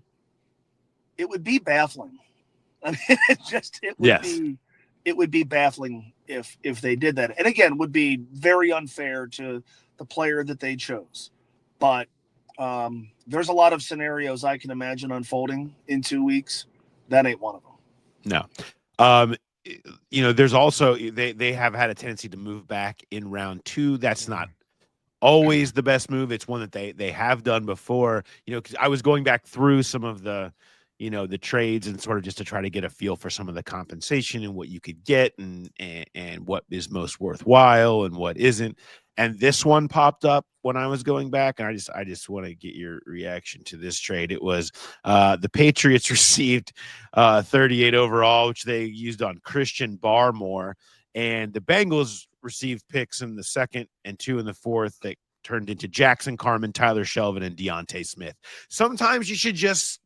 baffling. I mean, it would be it would be baffling if they did that. And again, would be very unfair to the player that they chose. But there's a lot of scenarios I can imagine unfolding in 2 weeks. That ain't one of them. No. There's also they have had a tendency to move back in round 2. That's not always the best move. It's one that they have done before. Because I was going back through some of the the trades and sort of just to try to get a feel for some of the compensation and what you could get and what is most worthwhile and what isn't. And this one popped up when I was going back, and I just want to get your reaction to this trade. It was the Patriots received 38 overall, which they used on Christian Barmore, and the Bengals received picks in the second and 2 in the fourth that turned into Jackson Carman, Tyler Shelvin, and Deontay Smith. Sometimes you should just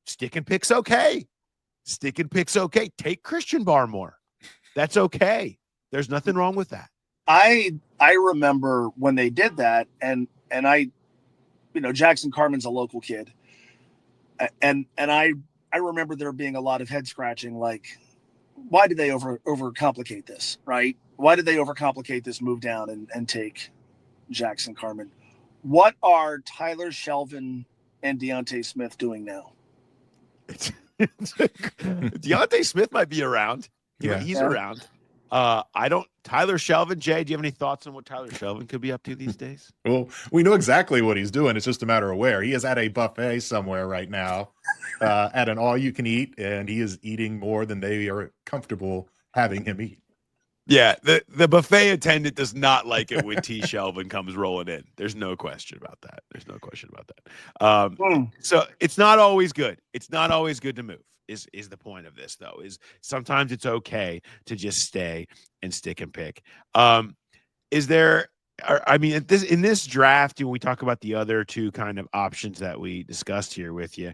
stick and picks okay. Stick and picks okay. Take Christian Barmore. That's okay. There's nothing wrong with that. I remember when they did that, and I, Jackson Carman's a local kid, and I remember there being a lot of head scratching, like, why did they overcomplicate this, right? Why did they overcomplicate this move down and take Jackson Carman? What are Tyler Shelvin and Deontay Smith doing now? Deontay Smith might be around. He's around. Tyler Shelvin, Jay, do you have any thoughts on what Tyler Shelvin could be up to these days? Well, we know exactly what he's doing. It's just a matter of where. He is at a buffet somewhere right now at an all-you-can-eat, and he is eating more than they are comfortable having him eat. Yeah, the buffet attendant does not like it when T. Shelvin comes rolling in. There's no question about that. So it's not always good. It's not always good to move. Is the point of this, though, is sometimes it's okay to just stay and stick and pick. Is there, I mean, in this draft, we talk about the other two kind of options that we discussed here with you.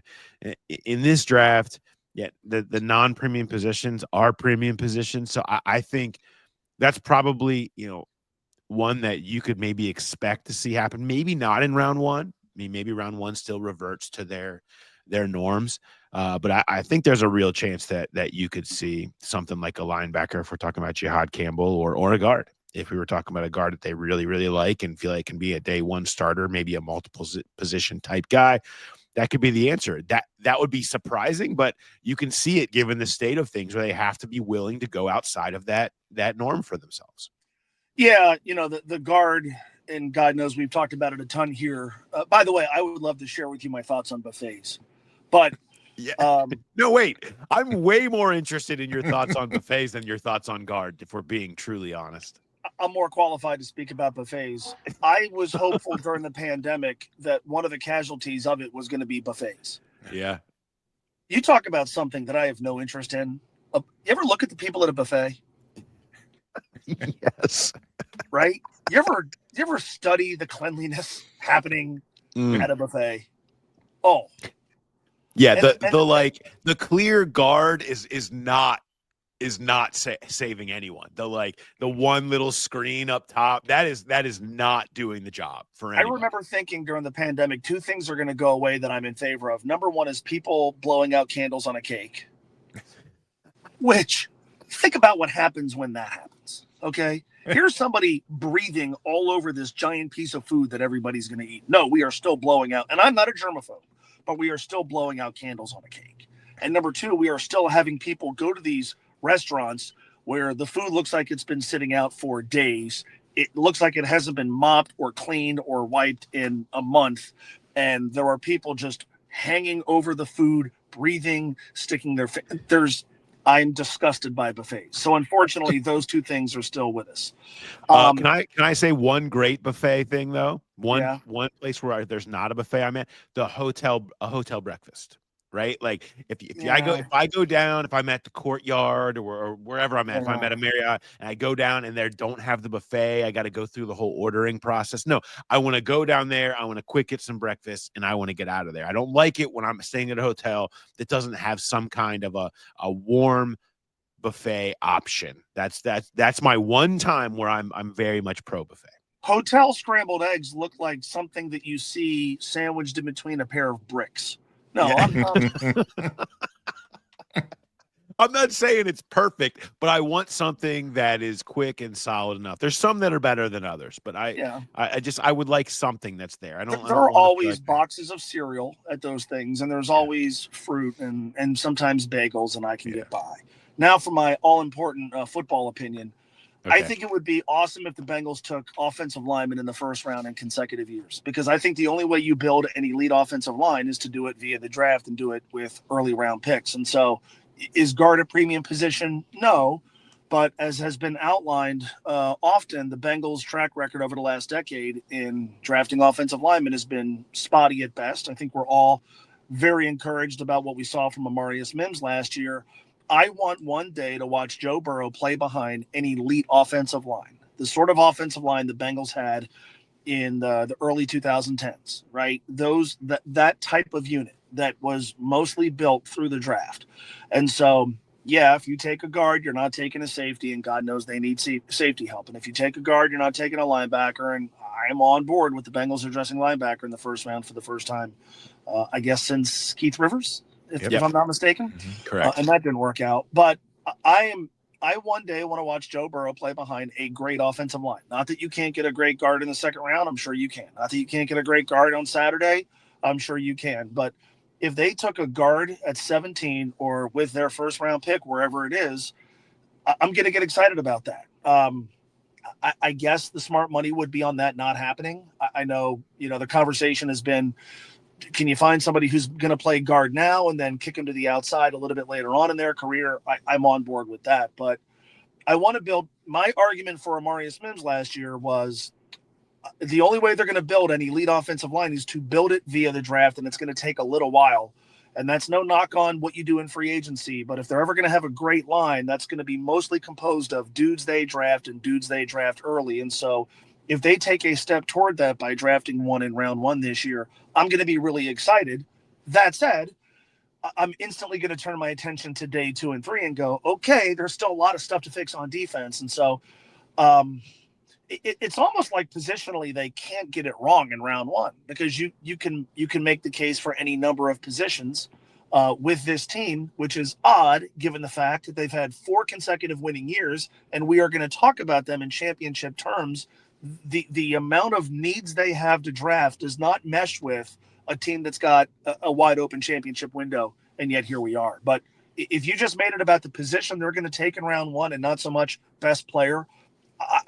In this draft, the non-premium positions are premium positions. So I think that's probably, one that you could maybe expect to see happen. Maybe not in round 1. I mean, maybe round 1 still reverts to their norms. But I think there's a real chance that you could see something like a linebacker if we're talking about Jihad Campbell or a guard. If we were talking about a guard that they really, really like and feel like can be a day 1 starter, maybe a multiple position type guy, that could be the answer. That would be surprising, but you can see it given the state of things where they have to be willing to go outside of that norm for themselves. Yeah, the guard, and God knows we've talked about it a ton here. By the way, I would love to share with you my thoughts on buffets, but yeah. No, wait. I'm way more interested in your thoughts on buffets than your thoughts on guard, if we're being truly honest. I'm more qualified to speak about buffets. I was hopeful during the pandemic that one of the casualties of it was going to be buffets. Yeah. You talk about something that I have no interest in. You ever look at the people at a buffet? Yes. Right? You ever study the cleanliness happening at a buffet? Oh. Yeah, the clear guard is not saving anyone. The one little screen up top that is not doing the job for anyone. I remember thinking during the pandemic, 2 things are going to go away that I'm in favor of. Number 1 is people blowing out candles on a cake. Which, think about what happens when that happens. Okay, here's somebody breathing all over this giant piece of food that everybody's going to eat. No, we are still blowing out, and I'm not a germaphobe, but we are still blowing out candles on a cake. And number 2, we are still having people go to these restaurants where the food looks like it's been sitting out for days. It looks like it hasn't been mopped or cleaned or wiped in a month. And there are people just hanging over the food, breathing, sticking their I'm disgusted by buffets. So unfortunately, those 2 things are still with us. Can I say one great buffet thing though? One place where there's not a buffet. I'm at a hotel breakfast. Right, like if I go down, if I'm at the Courtyard or wherever I'm at, if I'm at a Marriott and I go down and they don't have the buffet, I got to go through the whole ordering process. No, I want to go down there, I want to quick get some breakfast, and I want to get out of there. I don't like it when I'm staying at a hotel that doesn't have some kind of a warm buffet option. That's my one time where I'm very much pro buffet. Hotel scrambled eggs look like something that you see sandwiched in between a pair of bricks. No, yeah. I'm not saying it's perfect, but I want something that is quick and solid enough. There's some that are better than others, but I would like something that's there. I don't There are want to feel always like boxes of cereal at those things, and there's always fruit and sometimes bagels, and I can get by. Now, for my all-important football opinion, I think it would be awesome if the Bengals took offensive linemen in the first round in consecutive years, because I think the only way you build an elite offensive line is to do it via the draft and do it with early round picks. And so is guard a premium position? No. But as has been outlined often, the Bengals' track record over the last decade in drafting offensive linemen has been spotty at best. I think we're all very encouraged about what we saw from Amarius Mims last year. I want one day to watch Joe Burrow play behind an elite offensive line, the sort of offensive line the Bengals had in the early 2010s, right? That type of unit that was mostly built through the draft. And so, yeah, if you take a guard, you're not taking a safety, and God knows they need safety help. And if you take a guard, you're not taking a linebacker. And I'm on board with the Bengals addressing linebacker in the first round for the first time, I guess, since Keith Rivers, if I'm not mistaken. Correct. And that didn't work out. But I one day want to watch Joe Burrow play behind a great offensive line. Not that you can't get a great guard in the second round. I'm sure you can. Not that you can't get a great guard on Saturday. I'm sure you can. But if they took a guard at 17 or with their first round pick, wherever it is, I'm going to get excited about that. I guess the smart money would be on that not happening. I know, the conversation has been, can you find somebody who's going to play guard now and then kick them to the outside a little bit later on in their career? I'm on board with that. But I want to build – my argument for Amarius Mims last year was the only way they're going to build an elite offensive line is to build it via the draft, and it's going to take a little while. And that's no knock on what you do in free agency. But if they're ever going to have a great line, that's going to be mostly composed of dudes they draft and dudes they draft early. And so if they take a step toward that by drafting one in round one this year, I'm going to be really excited. That said, I'm instantly going to turn my attention to day 2 and 3 and go, okay, there's still a lot of stuff to fix on defense. And so it's almost like positionally they can't get it wrong in round one, because you can make the case for any number of positions with this team, which is odd given the fact that they've had 4 consecutive winning years, and we are going to talk about them in championship terms. The amount of needs they have to draft does not mesh with a team that's got a wide open championship window, and yet here we are. But if you just made it about the position they're going to take in round one and not so much best player,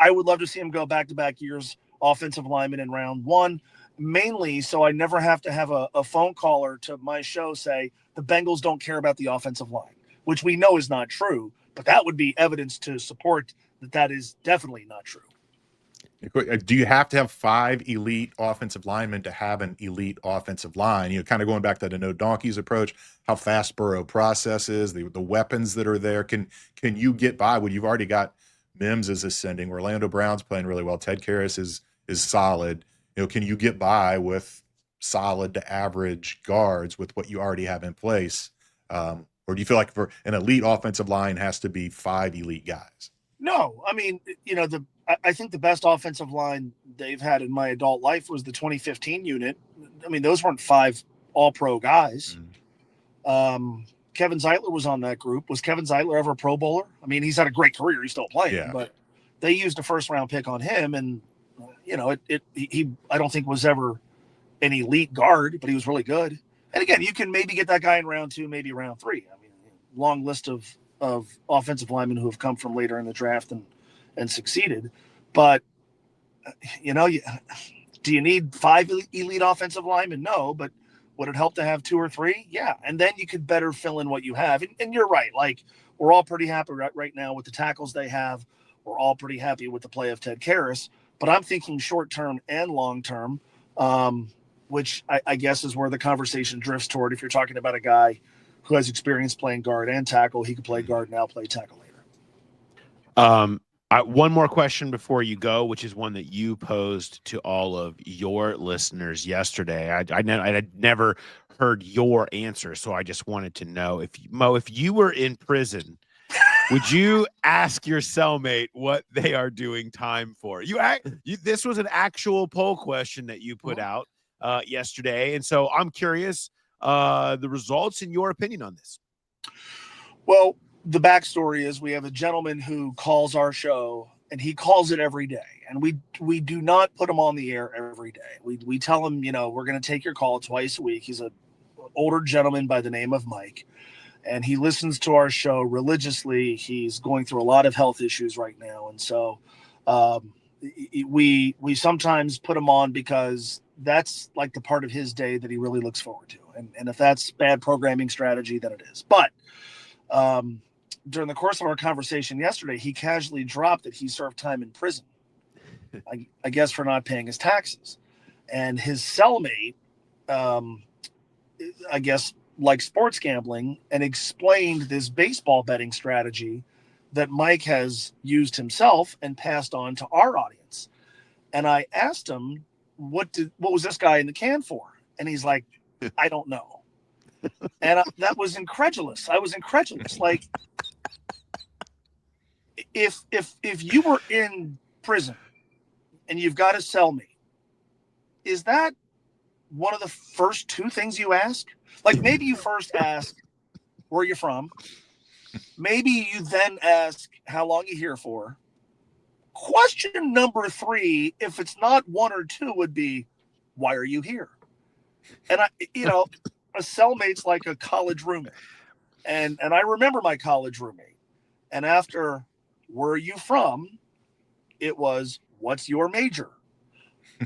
I would love to see him go back-to-back years offensive lineman in round one, mainly so I never have to have a phone caller to my show say the Bengals don't care about the offensive line, which we know is not true, but that would be evidence to support that is definitely not true. Do you have to have 5 elite offensive linemen to have an elite offensive line? Kind of going back to the no donkeys approach, how fast Burrow processes, the weapons that are there. Can you get by when you've already got Mims is ascending, Orlando Brown's playing really well, Ted Karras is solid. Can you get by with solid to average guards with what you already have in place? Or do you feel like for an elite offensive line has to be 5 elite guys? No, I mean, I think the best offensive line they've had in my adult life was the 2015 unit. I mean, those weren't 5 all-pro guys. Kevin Zeitler was on that group. Was Kevin Zeitler ever a Pro Bowler? I mean, he's had a great career. He's still playing, but they used a first-round pick on him, and he I don't think was ever an elite guard, but he was really good. And again, you can maybe get that guy in round 2, maybe round 3. I mean, long list of offensive linemen who have come from later in the draft and succeeded. But, do you need 5 elite offensive linemen? No, but would it help to have 2 or 3? Yeah. And then you could better fill in what you have. And you're right. Like, we're all pretty happy right now with the tackles they have. We're all pretty happy with the play of Ted Karras. But I'm thinking short-term and long-term, which I guess is where the conversation drifts toward. If you're talking about a guy who has experience playing guard and tackle, he could play guard now, play tackle later. One more question before you go, which is one that you posed to all of your listeners yesterday. I had never heard your answer, so I just wanted to know if you were in prison, would you ask your cellmate what they are doing time for? This was an actual poll question that you put out yesterday, and so I'm curious the results and your opinion on this. Well, the backstory is we have a gentleman who calls our show, and he calls it every day. And we do not put him on the air every day. We tell him, we're going to take your call twice a week. He's an older gentleman by the name of Mike, and he listens to our show religiously. He's going through a lot of health issues right now. And so we sometimes put him on because that's like the part of his day that he really looks forward to. And if that's bad programming strategy, then it is. But during the course of our conversation yesterday, he casually dropped that he served time in prison, I guess for not paying his taxes. And his cellmate, I guess, like sports gambling, and explained this baseball betting strategy that Mike has used himself and passed on to our audience. And I asked him, what was this guy in the can for? And he's like, I don't know. And that was incredulous. I was incredulous. Like, if you were in prison and you've got a cellmate, is that one of the first two things you ask? Like, maybe you first ask, where are you from? Maybe you then ask, how long you here for? Question number 3, if it's not 1 or 2, would be, why are you here? And a cellmate's like a college roommate. And I remember my college roommate. And after, where are you from? It was, what's your major?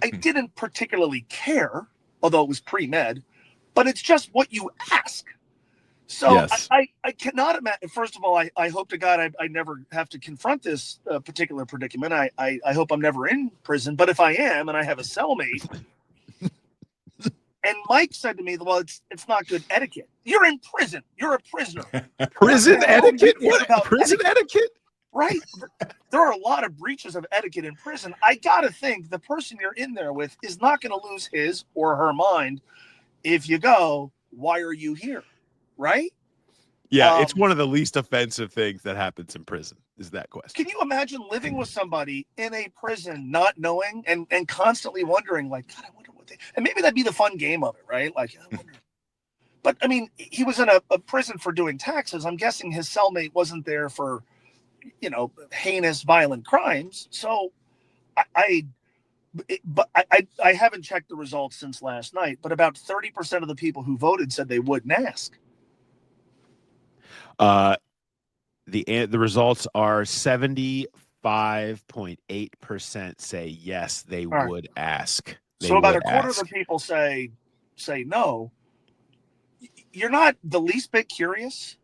I didn't particularly care, although it was pre-med, but it's just what you ask. So yes. I cannot imagine. First of all, I hope to God I never have to confront this particular predicament. I hope I'm never in prison. But if I am, and I have a cellmate, and Mike said to me, well, it's not good etiquette. You're in prison. You're a prisoner. Prison etiquette? What? Prison etiquette? Right. There are a lot of breaches of etiquette in prison. I got to think the person you're in there with is not going to lose his or her mind if you go, why are you here? Right? Yeah, it's one of the least offensive things that happens in prison is that question. Can you imagine living with somebody in a prison not knowing and constantly wondering, like, God, I wonder what they... And maybe that'd be the fun game of it, right? Like, I wonder. But, I mean, he was in a prison for doing taxes. I'm guessing his cellmate wasn't there for, heinous, violent crimes. So I haven't checked the results since last night, but about 30% of the people who voted said they wouldn't ask. The results are 75.8% say yes, they would ask. So about a quarter of the people say no. You're not the least bit curious.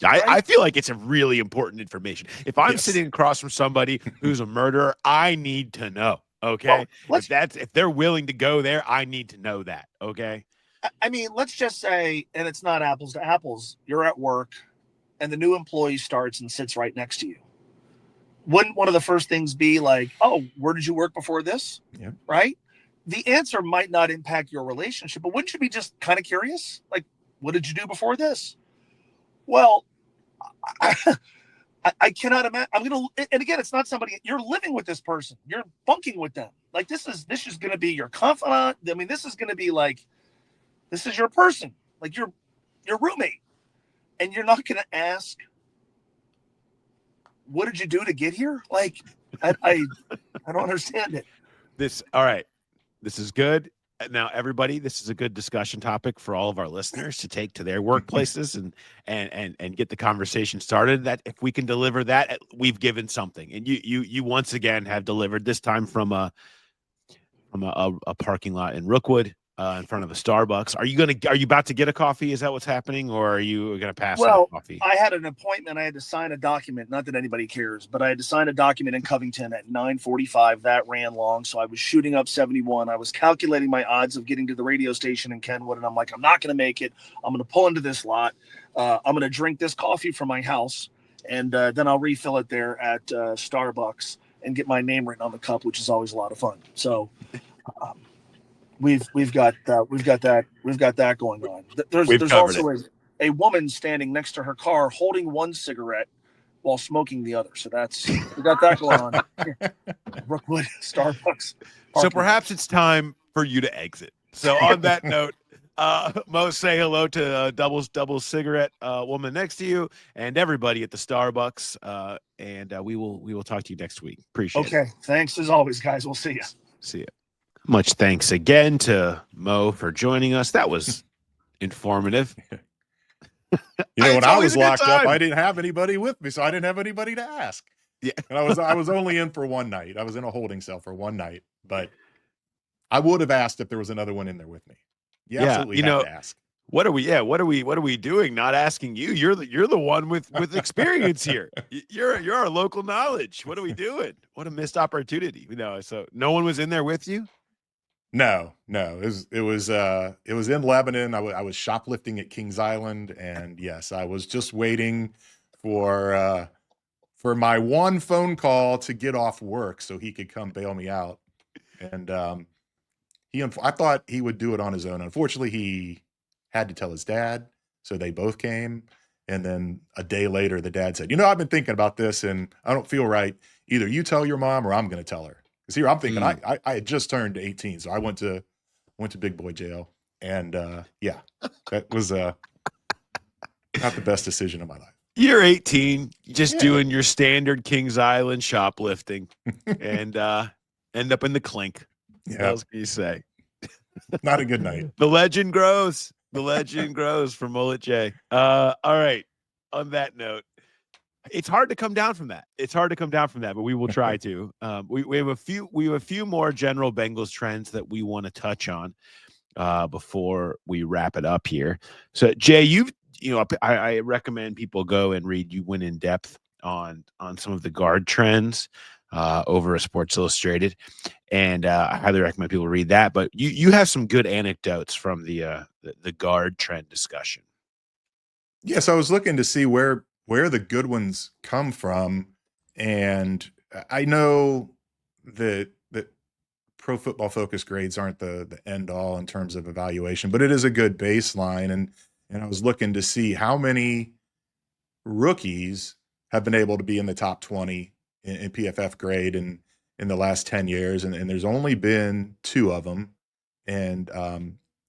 Right? I feel like it's a really important information. If I'm sitting across from somebody who's a murderer, I need to know. Okay. Well, if they're willing to go there, I need to know that. Okay. I mean, let's just say, and it's not apples to apples, you're at work and the new employee starts and sits right next to you. Wouldn't one of the first things be like, oh, where did you work before this? Yeah. Right. The answer might not impact your relationship, but wouldn't you be just kind of curious? Like, what did you do before this? Well, I cannot imagine. And again, it's not somebody you're living with. This person, you're bunking with them. Like this is going to be your confidant. I mean, this is going to be like, this is your person, like your roommate, and you're not going to ask, what did you do to get here? Like, I don't understand it. All right, this is good. Now, everybody, this is a good discussion topic for all of our listeners to take to their workplaces and get the conversation started. That if we can deliver that, we've given something. And you once again have delivered, this time from a parking lot in Rookwood, in front of a Starbucks. Are you about to get a coffee? Is that what's happening, or are you going to pass on the coffee? I had an appointment. I had to sign a document. Not that anybody cares, but I had to sign a document in Covington at 9:45. That ran long, so I was shooting up 71. I was calculating my odds of getting to the radio station in Kenwood, and I'm like, I'm not going to make it. I'm going to pull into this lot. I'm going to drink this coffee from my house, and then I'll refill it there at Starbucks and get my name written on the cup, which is always a lot of fun. So. We've got that going on. There's also a woman standing next to her car holding one cigarette while smoking the other. So we got that going on. Brookwood, Starbucks. So perhaps it's time for you to exit. So on that note, Mo, say hello to double cigarette woman next to you and everybody at the Starbucks. And we will talk to you next week. Appreciate it. Okay. Thanks as always, guys. We'll see you. See you. Much thanks again to Mo for joining us. That was informative. You know, when It's I always was a good locked up, time. I didn't have anybody with me, so I didn't have anybody to ask. Yeah. And I was only in for one night. I was in a holding cell for one night, but I would have asked if there was another one in there with me. You absolutely have to ask. What are we doing? Not asking you. You're the one with experience here. You're our local knowledge. What are we doing? What a missed opportunity. So no one was in there with you? No. It was in Lebanon. I was shoplifting at Kings Island, and yes, I was just waiting for my one phone call to get off work so he could come bail me out. And I thought he would do it on his own. Unfortunately, he had to tell his dad, so they both came. And then a day later, the dad said, I've been thinking about this, and I don't feel right. Either you tell your mom or I'm going to tell her. Because here I'm thinking I had just turned 18, so I went to big boy jail, and that was not the best decision of my life. You're 18, just doing your standard Kings Island shoplifting, and end up in the clink. Yeah. What else can you say? Not a good night. The legend grows. The legend grows for Mullet J. All right. On that note, it's hard to come down from that. But we will try to. We have a few more general Bengals trends that we want to touch on before we wrap it up here. So Jay, I recommend people go and read You Win in Depth on some of the guard trends over at Sports Illustrated, and I highly recommend people read that. But you have some good anecdotes from the guard trend discussion. Yes, I was looking to see where the good ones come from, and I know that Pro Football Focus grades aren't the end all in terms of evaluation, but it is a good baseline. And I was looking to see how many rookies have been able to be in the top 20 in PFF grade in the last 10 years. And there's only been 2 of them. And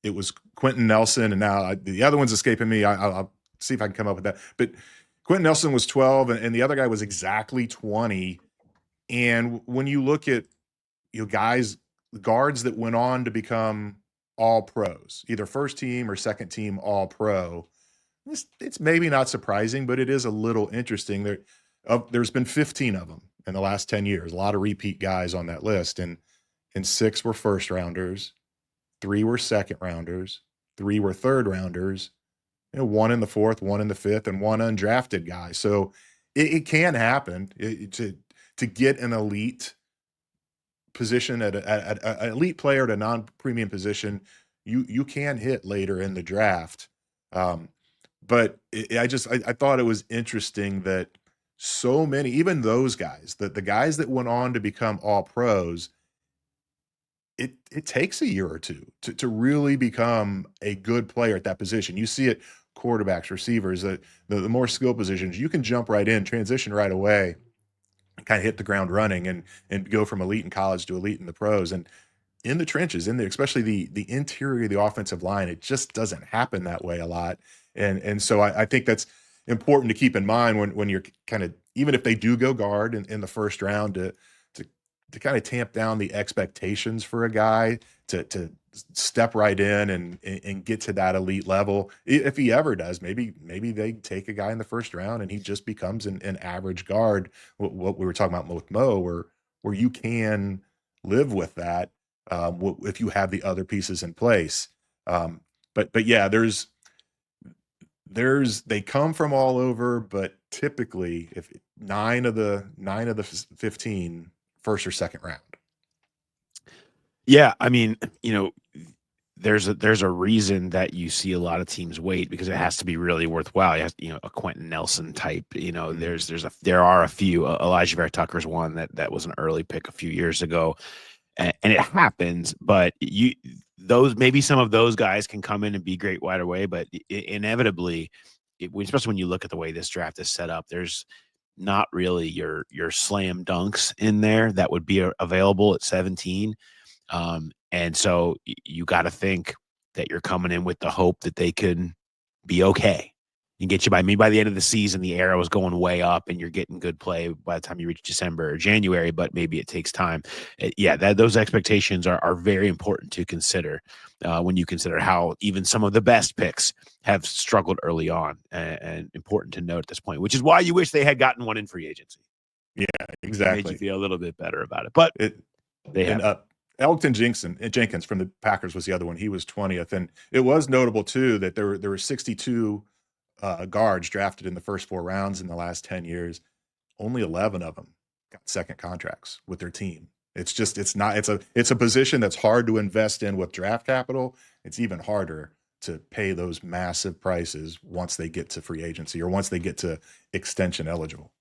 it was Quentin Nelson. And now the other one's escaping me. I'll see if I can come up with that. But Quentin Nelson was 12 and the other guy was exactly 20. And when you look at guards that went on to become all pros, either first team or second team all pro, it's maybe not surprising, but it is a little interesting. There's been 15 of them in the last 10 years, a lot of repeat guys on that list. And 6 were first rounders, 3 were second rounders, 3 were third rounders, 1 in the 4th, 1 in the 5th, and 1 undrafted guy. So it can happen to get an elite position at an elite player at a non-premium position. You can hit later in the draft. But I thought it was interesting that so many, even those guys, the guys that went on to become all pros, it takes a year or two to really become a good player at that position. You see it, quarterbacks, receivers, the more skill positions, you can jump right in, transition right away, and kind of hit the ground running and go from elite in college to elite in the pros. And in the trenches, especially the interior of the offensive line, it just doesn't happen that way a lot. And so I think that's important to keep in mind when you're kind of, even if they do go guard in the first round, to kind of tamp down the expectations for a guy to step right in and get to that elite level. If he ever does, maybe they take a guy in the first round and he just becomes an average guard. What we were talking about with Mo, where you can live with that if you have the other pieces in place. But yeah, they come from all over, but typically if 9 of the 15 first or second round. Yeah, I mean, there's a reason that you see a lot of teams wait, because it has to be really worthwhile. You have, a Quentin Nelson type. There are a few. Elijah Vera Tucker's one that was an early pick a few years ago, and it happens. But maybe some of those guys can come in and be great right away, but inevitably, especially when you look at the way this draft is set up, there's not really your slam dunks in there that would be available at 17. And so you got to think that you're coming in with the hope that they can be okay and get you by the end of the season, the arrow is going way up and you're getting good play by the time you reach December or January, but maybe it takes time. Those expectations are very important to consider when you consider how even some of the best picks have struggled early on, and important to note at this point, which is why you wish they had gotten one in free agency. Yeah, exactly. Made you feel a little bit better about it, but they have. Elgton Jenkins from the Packers was the other one. He was 20th, and it was notable too that there were 62 guards drafted in the first 4 rounds in the last 10 years. Only 11 of them got second contracts with their team. It's a position that's hard to invest in with draft capital. It's even harder to pay those massive prices once they get to free agency or once they get to extension eligible.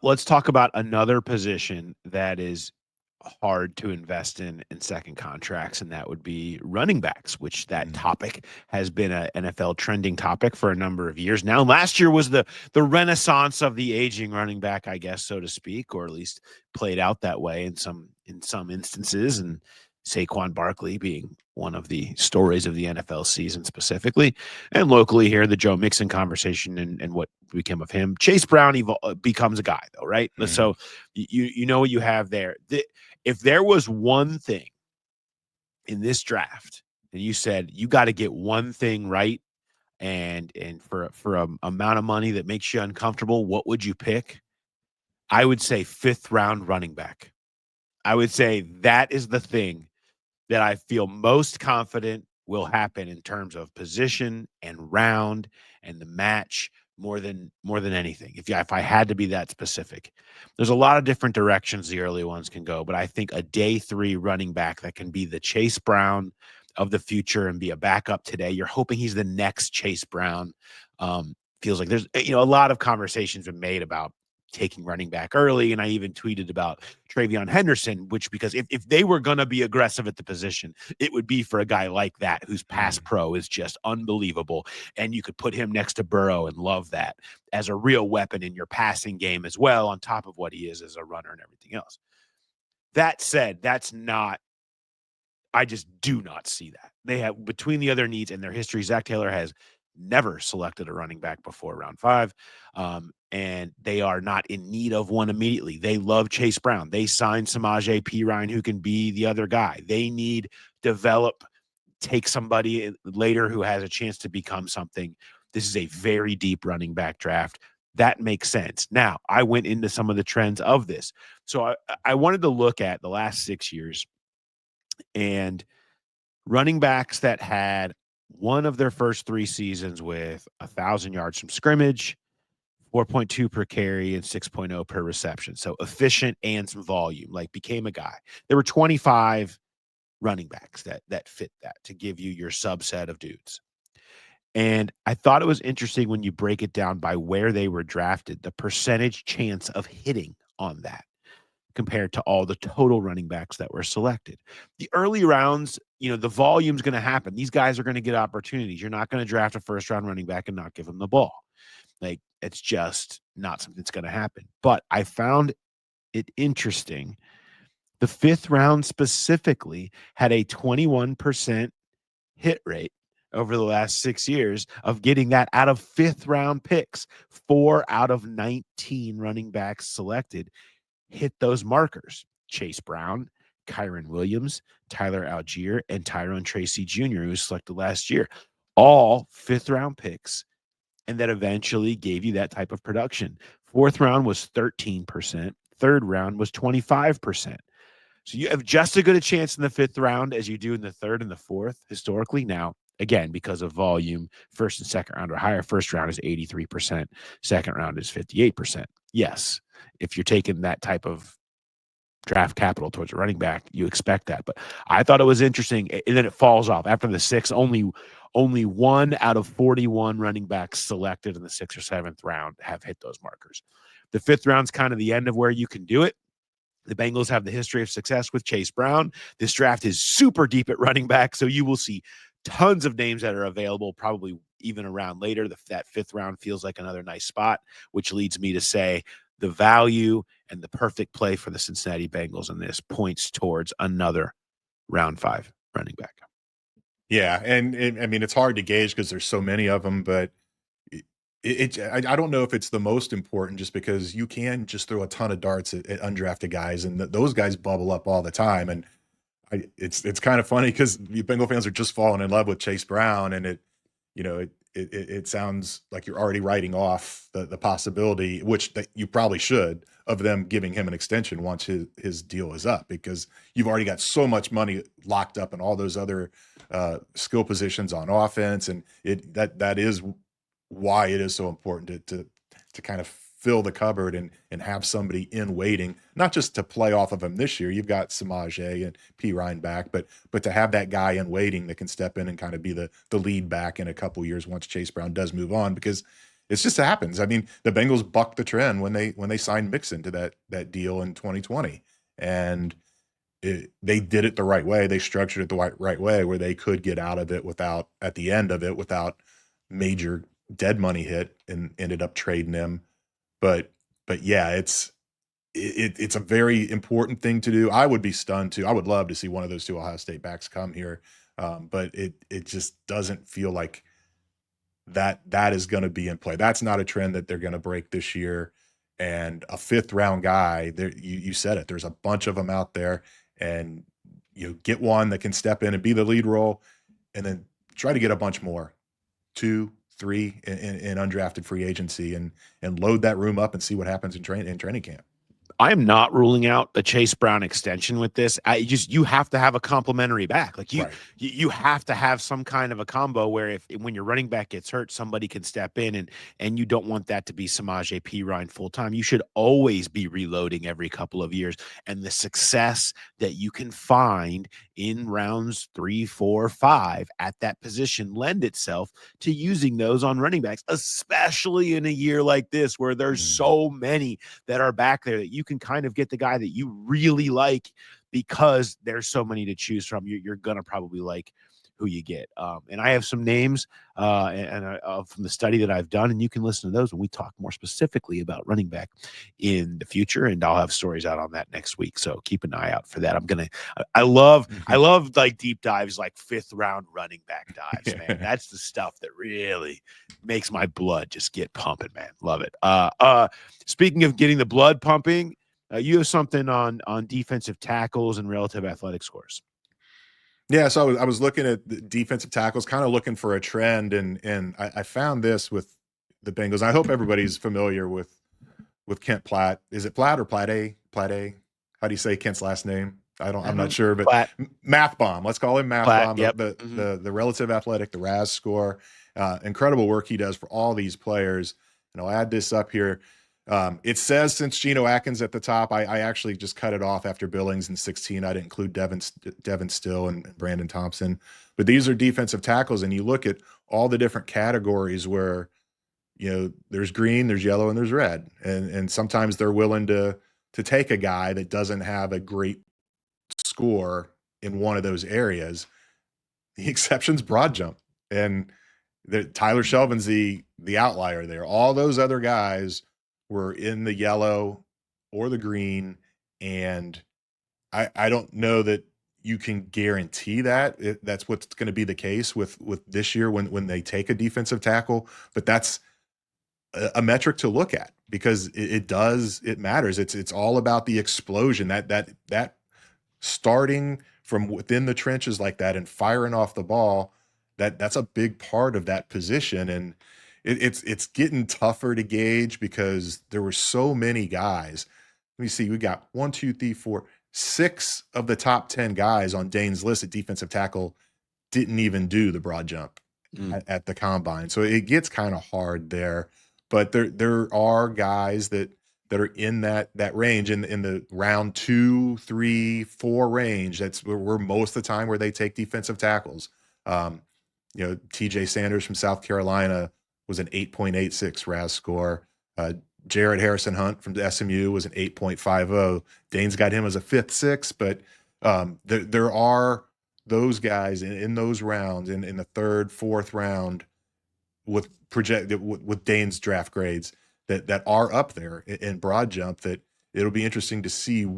Let's talk about another position that is hard to invest in second contracts, and that would be running backs, which that topic has been an NFL trending topic for a number of years now. Last year was the renaissance of the aging running back, I guess, so to speak, or at least played out that way in some instances, and Saquon Barkley being one of the stories of the NFL season specifically. And locally here, the Joe Mixon conversation and what became of him. Chase Brown becomes a guy, though, right? Mm-hmm. So you know what you have there. If there was one thing in this draft, and you said you got to get one thing right, and for an amount of money that makes you uncomfortable, what would you pick? I would say 5th round running back. I would say that is the thing that I feel most confident will happen in terms of position and round and the match more than anything. If I had to be that specific, there's a lot of different directions the early ones can go, but I think a day 3 running back that can be the Chase Brown of the future and be a backup today. You're hoping he's the next Chase Brown. Feels like there's a lot of conversations been made about taking running back early. And I even tweeted about Travion Henderson, because if they were going to be aggressive at the position, it would be for a guy like that, whose pass pro is just unbelievable. And you could put him next to Burrow and love that as a real weapon in your passing game as well, on top of what he is as a runner and everything else. That said, I just do not see that. They have, between the other needs and their history, Zach Taylor has never selected a running back before round 5. And they are not in need of one immediately. They love Chase Brown. They signed Samaje Perine, who can be the other guy. They need take somebody later who has a chance to become something. This is a very deep running back draft. That makes sense. Now, I went into some of the trends of this. So I wanted to look at the last 6 years and running backs that had one of their first 3 seasons with 1,000 yards from scrimmage, 4.2 per carry, and 6.0 per reception. So efficient and some volume, became a guy. There were 25 running backs that fit that to give you your subset of dudes. And I thought it was interesting when you break it down by where they were drafted, the percentage chance of hitting on that compared to all the total running backs that were selected. The early rounds, the volume's going to happen. These guys are going to get opportunities. You're not going to draft a first-round running back and not give them the ball. It's just not something that's going to happen. But I found it interesting. The 5th round specifically had a 21% hit rate over the last 6 years of getting that out of 5th round picks. 4 out of 19 running backs selected hit those markers. Chase Brown, Kyron Williams, Tyler Algier, and Tyrone Tracy Jr., who was selected last year. All 5th round picks, and that eventually gave you that type of production. 4th round was 13%. 3rd round was 25%. So you have just as good a chance in the 5th round as you do in the 3rd and the 4th historically. Now, again, because of volume, 1st and 2nd round are higher. 1st round is 83%. 2nd round is 58%. Yes, if you're taking that type of draft capital towards a running back, you expect that. But I thought it was interesting. And then it falls off after the 6th. Only 1 out of 41 running backs selected in the 6th or 7th round have hit those markers. The 5th round's kind of the end of where you can do it. The Bengals have the history of success with Chase Brown. This draft is super deep at running back, so you will see tons of names that are available, probably even around later. That 5th round feels like another nice spot, which leads me to say the value and the perfect play for the Cincinnati Bengals in this points towards another round 5 running back. Yeah, and I mean, it's hard to gauge because there's so many of them, but I don't know if it's the most important just because you can just throw a ton of darts at undrafted guys, and those guys bubble up all the time. And it's kind of funny because Bengal fans are just falling in love with Chase Brown, and it sounds like you're already writing off the possibility, which that you probably should, of them giving him an extension once his deal is up, because you've already got so much money locked up in all those other skill positions on offense, and that is why it is so important to kind of fill the cupboard and have somebody in waiting, not just to play off of him this year. You've got Samaje and P. Ryan back, but to have that guy in waiting that can step in and kind of be the lead back in a couple years once Chase Brown does move on, because it's just happens. I mean, the Bengals bucked the trend when they signed Mixon to that deal in 2020, and they did it the right way. They structured it the right way where they could get out of it at the end of it without major dead money hit, and ended up trading him. But yeah, it's a very important thing to do. I would be stunned too. I would love to see one of those two Ohio State backs come here, but it just doesn't feel like that is going to be in play. That's not a trend that they're going to break this year. And a 5th round guy, there you said it. There's a bunch of them out there, and get one that can step in and be the lead role, and then try to get a bunch more, 2, 3 in undrafted free agency, and load that room up and see what happens in training camp. I am not ruling out a Chase Brown extension with this. You have to have a complimentary back. Like you have to have some kind of a combo where when your running back gets hurt, somebody can step in, and you don't want that to be Samaje P. Ryan full time. You should always be reloading every couple of years, and the success that you can find in rounds 3, 4, 5 at that position lend itself to using those on running backs, especially in a year like this where there's so many that are back there that you can kind of get the guy that you really like, because there's so many to choose from. You're gonna probably like who you get. And I have some names from the study that I've done, and you can listen to those when we talk more specifically about running back in the future. And I'll have stories out on that next week, so keep an eye out for that. I love like deep dives, like 5th round running back dives, man. That's the stuff that really makes my blood just get pumping, man. Love it. Speaking of getting the blood pumping, you have something on defensive tackles and relative athletic scores. Yeah, so I was looking at the defensive tackles, kind of looking for a trend, and I found this with the Bengals. I hope everybody's familiar with Kent Platte. Is it Platte or Platte? Platte? How do you say Kent's last name? I'm not sure, but Platte. Math Bomb. Let's call him Math Platte, Bomb. yep. The relative athletic, the RAS score. Incredible work he does for all these players. And I'll add this up here. It says since Geno Atkins at the top. I actually just cut it off after Billings in 16. I didn't include Devin Still and Brandon Thompson. But these are defensive tackles, and you look at all the different categories where, there's green, there's yellow, and there's red. And sometimes they're willing to take a guy that doesn't have a great score in one of those areas. The exception's broad jump. And Tyler Shelvin's the outlier there. All those other guys were in the yellow or the green, and I don't know that you can guarantee that's what's going to be the case with this year when they take a defensive tackle, but that's a metric to look at, because it matters. It's all about the explosion, that starting from within the trenches like that and firing off the ball. That's a big part of that position, and it's getting tougher to gauge because there were so many guys. Let me see. We got 1, 2, 3, 4, 6 of the top 10 guys on Dane's list at defensive tackle didn't even do the broad jump at the combine. So it gets kind of hard there. But there are guys that are in that range, in the round 2, 3, 4 range. That's where most of the time where they take defensive tackles. TJ Sanders from South Carolina was an 8.86 RAS score. Jared Harrison Hunt from the SMU was an 8.50. Dane's got him as a 5th, 6th, but there are those guys in those rounds, in the 3rd, 4th round with Dane's draft grades that are up there in broad jump, that it'll be interesting to see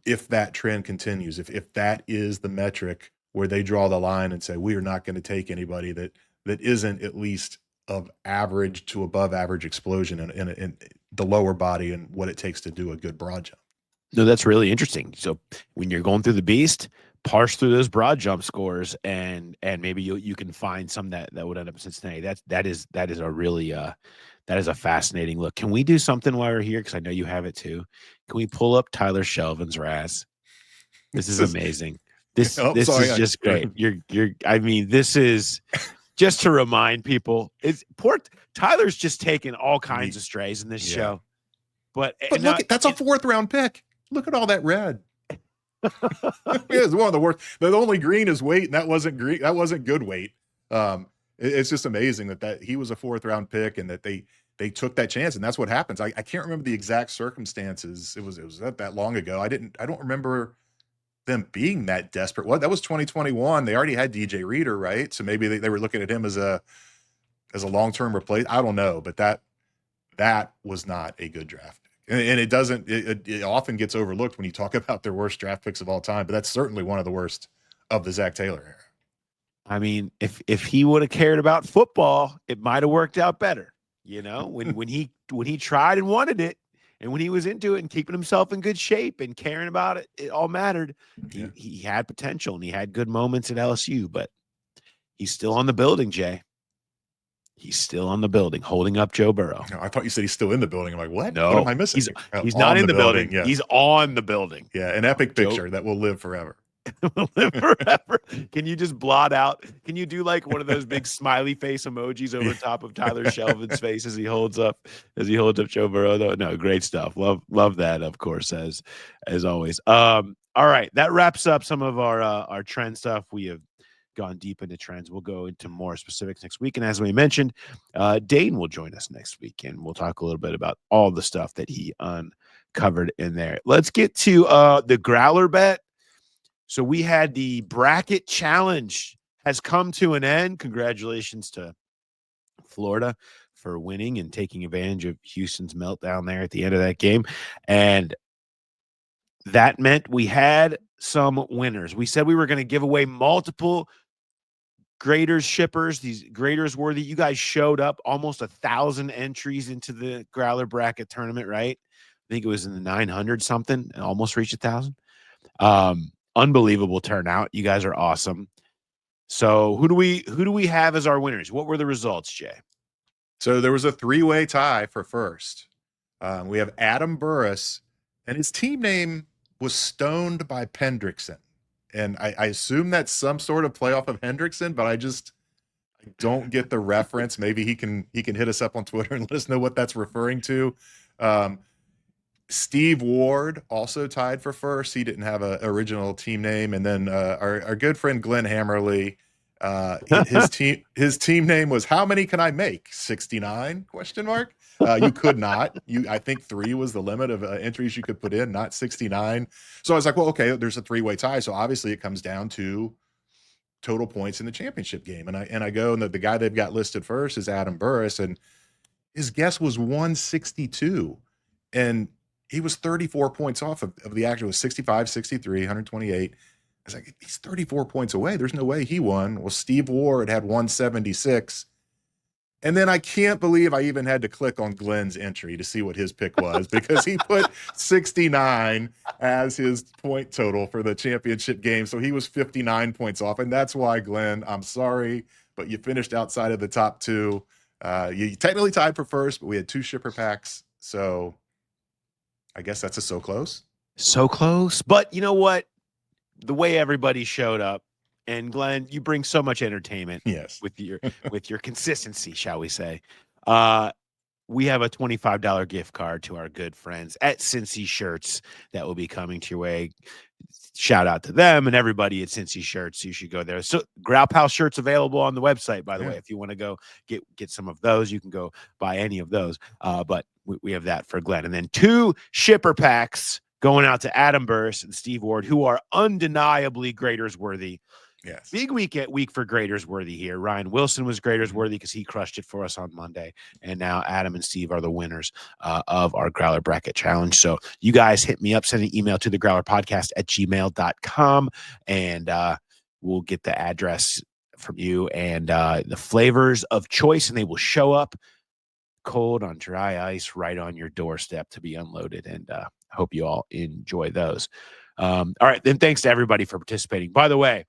if that trend continues, if that is the metric where they draw the line and say, we are not going to take anybody that isn't at least of average to above average explosion in the lower body and what it takes to do a good broad jump. No, that's really interesting. So when you're going through the beast, parse through those broad jump scores, and maybe you can find some that would end up in Cincinnati. That is a really that is a fascinating look. Can we do something while we're here? Because I know you have it too. Can we pull up Tyler Shelvin's RAS? This is amazing. This is just great. I mean, this is just to remind people. Tyler's just taking all kinds of strays in this show. But look, that's a 4th round pick. Look at all that red. It's one of the worst. The only green is weight, and that wasn't green. That wasn't good weight. It's just amazing that he was a 4th round pick, and that they took that chance, and that's what happens. I can't remember the exact circumstances. It was that long ago. I don't remember them being that desperate. That was 2021. They already had DJ Reader, right? So maybe they were looking at him as a long-term replacement. I don't know, but that was not a good draft. And it often gets overlooked when you talk about their worst draft picks of all time, but that's certainly one of the worst of the Zach Taylor era. I mean, if he would have cared about football, it might have worked out better. You know, when he tried and wanted it, and when he was into it and keeping himself in good shape and caring about it, it all mattered. He had potential and he had good moments at LSU, but he's still on the building, Jay. He's still on the building, holding up Joe Burrow. No, I thought you said he's still in the building. I'm like, what? No, what am I missing? He's not in the building. Yeah. He's on the building. Yeah, an epic picture that will live forever. Will live forever. Can you just blot out? Can you do like one of those big smiley face emojis over top of Tyler Shelvin's face as he holds up Joe Burrow? No, great stuff. Love that, of course, as always. All right, that wraps up some of our trend stuff. We have gone deep into trends. We'll go into more specifics next week. And as we mentioned, Dane will join us next week, and we'll talk a little bit about all the stuff that he uncovered in there. Let's get to the Growler bet. So we had the bracket challenge has come to an end. Congratulations to Florida for winning and taking advantage of Houston's meltdown there at the end of that game. And that meant we had some winners. We said we were going to give away multiple graders shippers, these graders worthy. You guys showed up, almost 1,000 entries into the Growler bracket tournament, right? I think it was in the 900 something and almost reached 1,000. Unbelievable turnout. You guys are awesome. So who do we have as our winners? What were the results, Jay? So there was a 3-way tie for first. We have Adam Burris, and his team name was Stoned by Pendrickson. And I assume that's some sort of playoff of Hendrickson, but I don't get the reference. Maybe he can hit us up on Twitter and let us know what that's referring to. Steve Ward also tied for first. He didn't have an original team name. And then our good friend Glenn Hammerly, his team name was How Many Can I Make? 69? ? You could not. I think 3 was the limit of entries you could put in, not 69. So I was like, well, okay, there's a 3-way tie. So obviously it comes down to total points in the championship game. And I go, and the guy they've got listed first is Adam Burris, and his guess was 162. And he was 34 points off of the actual. It was 65, 63, 128. I was like, he's 34 points away. There's no way he won. Well, Steve Ward had 176. And then I can't believe I even had to click on Glenn's entry to see what his pick was, because he put 69 as his point total for the championship game. So he was 59 points off. And that's why, Glenn, I'm sorry, but you finished outside of the top 2. You technically tied for first, but we had 2 shipper packs. So I guess that's so close. So close. But you know what? The way everybody showed up, and Glenn, you bring so much entertainment. Yes. with your consistency, shall we say. We have a $25 gift card to our good friends at Cincy Shirts that will be coming to your way. Shout out to them and everybody at Cincy Shirts. You should go there. So Growl Pals shirts available on the website, by the way. If you want to go get some of those, you can go buy any of those. But we have that for Glenn. And then 2 shipper packs going out to Adam Burris and Steve Ward, who are undeniably graders worthy. Yes. Big week for graders worthy here. Ryan Wilson was graders worthy because he crushed it for us on Monday. And now Adam and Steve are the winners of our Growler Bracket Challenge. So you guys hit me up, send an email to the growlerpodcast@gmail.com. And we'll get the address from you and the flavors of choice, and they will show up cold on dry ice right on your doorstep to be unloaded. And I hope you all enjoy those. All right, then thanks to everybody for participating. By the way,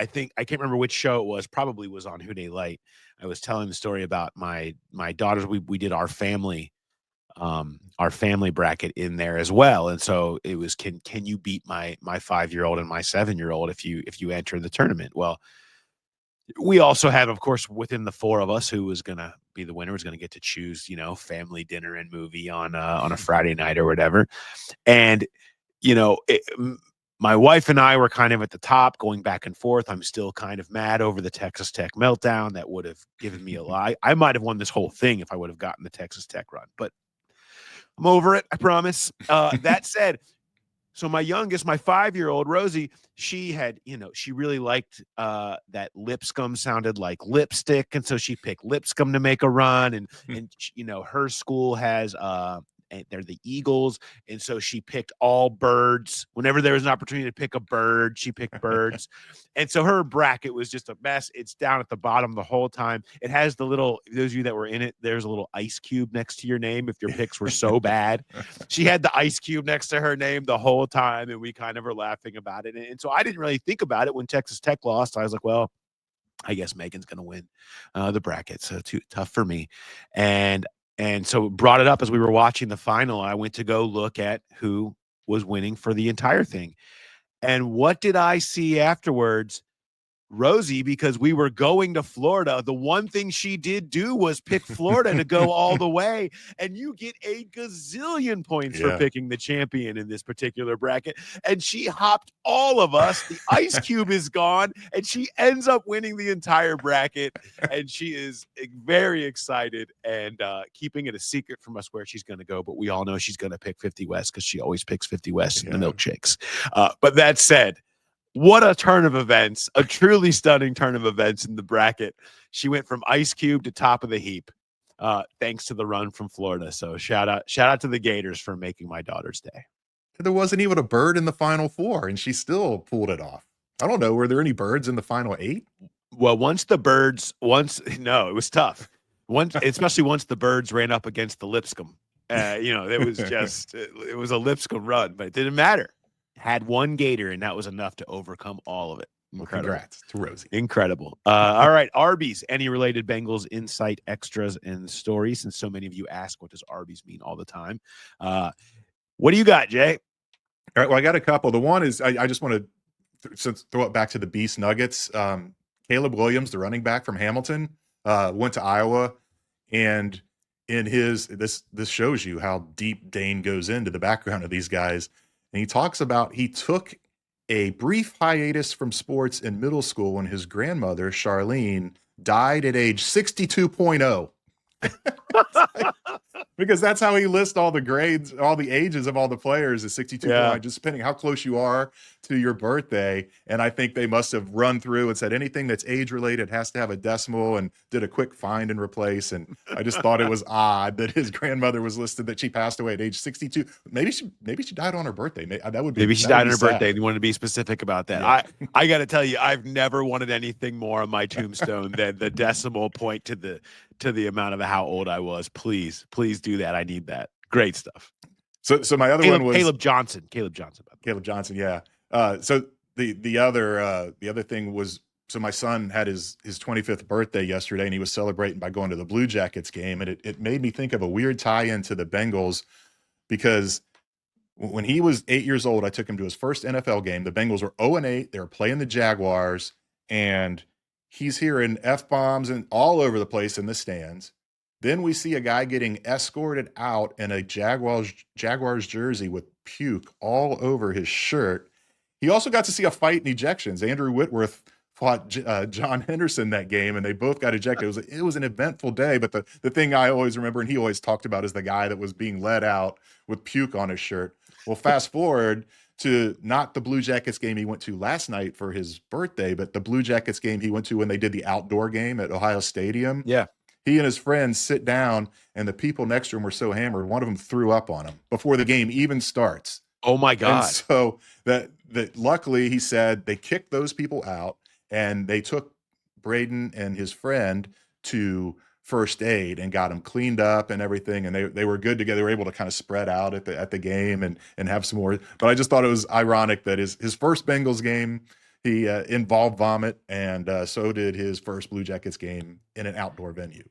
I can't remember which show it was, probably was on Who Dey Light. I was telling the story about my daughters. We did our family bracket in there as well. And so it was, can you beat my 5-year-old and my 7-year-old if you enter the tournament? Well, we also have, of course, within the 4 of us, who was going to be the winner was going to get to choose, family dinner and movie on a Friday night or whatever. And, my wife and I were kind of at the top going back and forth. I'm still kind of mad over the Texas Tech meltdown. That would have given me a lie. I might have won this whole thing if I would have gotten the Texas Tech run, but I'm over it. I promise. That said, so my youngest, my 5-year-old Rosie, she had, she really liked that Lipscomb sounded like lipstick. And so she picked Lipscomb to make a run. And her school has, they're the Eagles. And so she picked all birds. Whenever there was an opportunity to pick a bird, she picked birds. And so her bracket was just a mess. It's down at the bottom the whole time. It has the little, those of you that were in it, there's a little ice cube next to your name if your picks were so bad. She had the ice cube next to her name the whole time, and we kind of were laughing about it. And so I didn't really think about it when Texas Tech lost. I was like, well, I guess Megan's going to win the bracket. So too tough for me. And so brought it up as we were watching the final. I went to go look at who was winning for the entire thing. And what did I see afterwards? Rosie, because we were going to Florida, the one thing she did do was pick Florida to go all the way. And you get a gazillion points for picking the champion in this particular bracket. And she hopped all of us. The ice cube is gone, and she ends up winning the entire bracket. And she is very excited and keeping it a secret from us where she's going to go. But we all know she's going to pick 50 West because she always picks 50 West in the milkshakes. But that said, what a turn of events, a truly stunning turn of events in the bracket. She went from ice cube to top of the heap, thanks to the run from Florida. So shout out to the Gators for making my daughter's day. There wasn't even a bird in the final 4, and she still pulled it off. I don't know. Were there any birds in the final 8? Well, no, it was tough. Especially once the birds ran up against the Lipscomb. It was just, it was a Lipscomb run, but it didn't matter. Had one Gator, and that was enough to overcome all of it. Incredible. Well, congrats to Rosie. Incredible. All right, Arby's. Any related Bengals insight, extras, and stories? Since so many of you ask, what does Arby's mean all the time? What do you got, Jay? All right, well, I got a couple. The one is I just want to throw it back to the Beast Nuggets. Caleb Williams, the running back from Hamilton, went to Iowa, and in this shows you how deep Dane goes into the background of these guys. And he talks about he took a brief hiatus from sports in middle school when his grandmother, Charlene, died at age 62.0. Because that's how he lists all the grades, all the ages of all the players is 62, just depending how close you are to your birthday. And I think they must have run through and said anything that's age related has to have a decimal, and did a quick find and replace. And I just thought it was odd that his grandmother was listed that she passed away at age 62. Maybe she died on her birthday. Maybe she died on her birthday. You wanted to be specific about that. Yeah. I got to tell you, I've never wanted anything more on my tombstone than the decimal point to the amount of how old I was. Please do that. I need that. Great stuff. So my other one was Caleb Johnson. Caleb Johnson. Yeah. So the other thing was, so my son had his 25th birthday yesterday, and he was celebrating by going to the Blue Jackets game. And it made me think of a weird tie-in to the Bengals, because when he was 8 years old, I took him to his first NFL game. The Bengals were 0-8. They were playing the Jaguars, and he's hearing F-bombs and all over the place in the stands. Then we see a guy getting escorted out in a Jaguars jersey with puke all over his shirt. He also got to see a fight in ejections. Andrew Whitworth fought John Henderson that game, and they both got ejected. It was an eventful day, but the thing I always remember, and he always talked about, is the guy that was being let out with puke on his shirt. Well, fast forward to not the Blue Jackets game he went to last night for his birthday, but the Blue Jackets game he went to when they did the outdoor game at Ohio Stadium. Yeah. He and his friends sit down, and the people next to him were so hammered, one of them threw up on him before the game even starts. Oh my God. And so luckily, he said they kicked those people out and they took Braden and his friend to first aid and got him cleaned up and everything. And they were good together. They were able to kind of spread out at the game and have some more. But I just thought it was ironic that his first Bengals game, he involved vomit, and so did his first Blue Jackets game in an outdoor venue.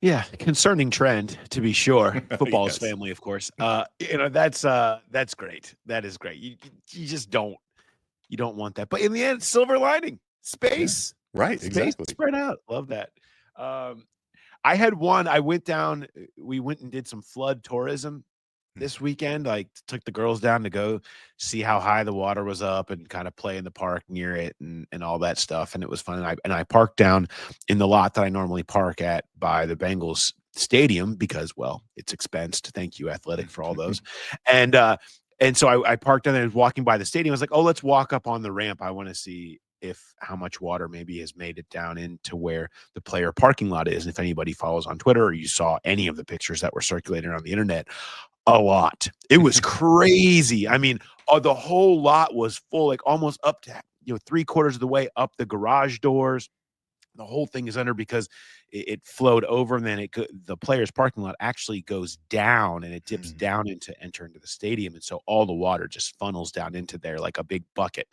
Yeah, concerning trend to be sure. Football is Yes. family, of course. That's great. That is great. You just don't want that. But in the end, silver lining, space, Right, space exactly. spread out. Love that. I had one. I went down. We went and did some flood tourism this weekend. Like took the girls down to go see how high the water was up and kind of play in the park near it and all that stuff. And it was fun. And I parked down in the lot that I normally park at by the Bengals stadium because, well, it's expensed. Thank you, Athletic, for all those. And so I parked down there, was walking by the stadium. I was like, oh, let's walk up on the ramp. I want to see how much water maybe has made it down into where the player parking lot is. And if anybody follows on Twitter or you saw any of the pictures that were circulating on the internet, a lot. It was crazy. I mean, the whole lot was full, like almost up to 3/4 of the way up the garage doors. The whole thing is under because it flowed over, and then the players' parking lot actually goes down and it dips down enter into the stadium, and so all the water just funnels down into there like a big bucket.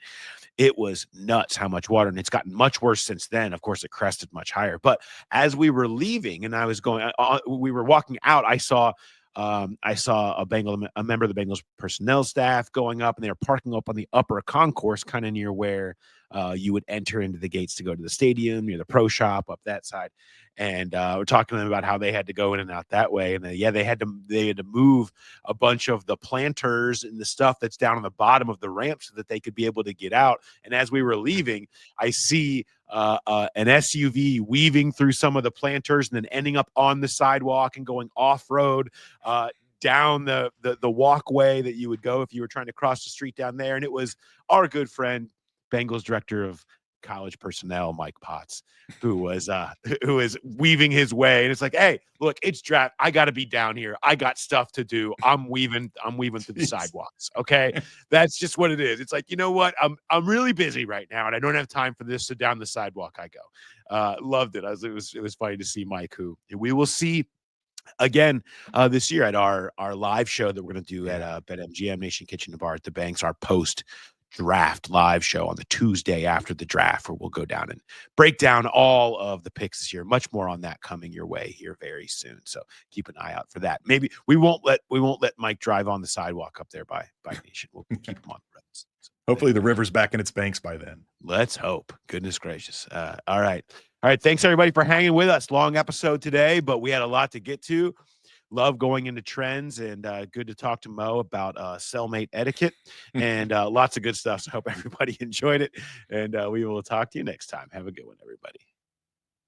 It was nuts how much water, and it's gotten much worse since then. Of course, it crested much higher. But as we were leaving, and I was going, we were walking out, I saw a member of the Bengals personnel staff going up, and they were parking up on the upper concourse, kind of near where you would enter into the gates to go to the stadium, near the pro shop up that side. And we're talking to them about how they had to go in and out that way. And they had to move a bunch of the planters and the stuff that's down on the bottom of the ramp so that they could be able to get out. And as we were leaving, I see an SUV weaving through some of the planters and then ending up on the sidewalk and going off-road down the walkway that you would go if you were trying to cross the street down there. And it was our good friend, Bengals director of college personnel, Mike Potts, who was weaving his way. And it's like, hey, look, it's draft. I got to be down here. I got stuff to do. I'm weaving through the sidewalks. Okay. That's just what it is. It's like, you know what? I'm really busy right now and I don't have time for this. So down the sidewalk I go. Loved it. It was funny to see Mike, who we will see again this year at our live show that we're going to do at BetMGM Nation Kitchen and Bar at the Banks, our post draft live show on the Tuesday after the draft, where we'll go down and break down all of the picks this year. Much more on that coming your way here very soon. So keep an eye out for that. Maybe we won't let Mike drive on the sidewalk up there by Nation. We'll keep him on the roads. So, hopefully the river's back in its banks by then. Let's hope. Goodness gracious. All right. Thanks everybody for hanging with us. Long episode today, but we had a lot to get to. Love going into trends, and good to talk to Mo about cellmate etiquette and lots of good stuff. So I hope everybody enjoyed it, and we will talk to you next time. Have a good one, everybody.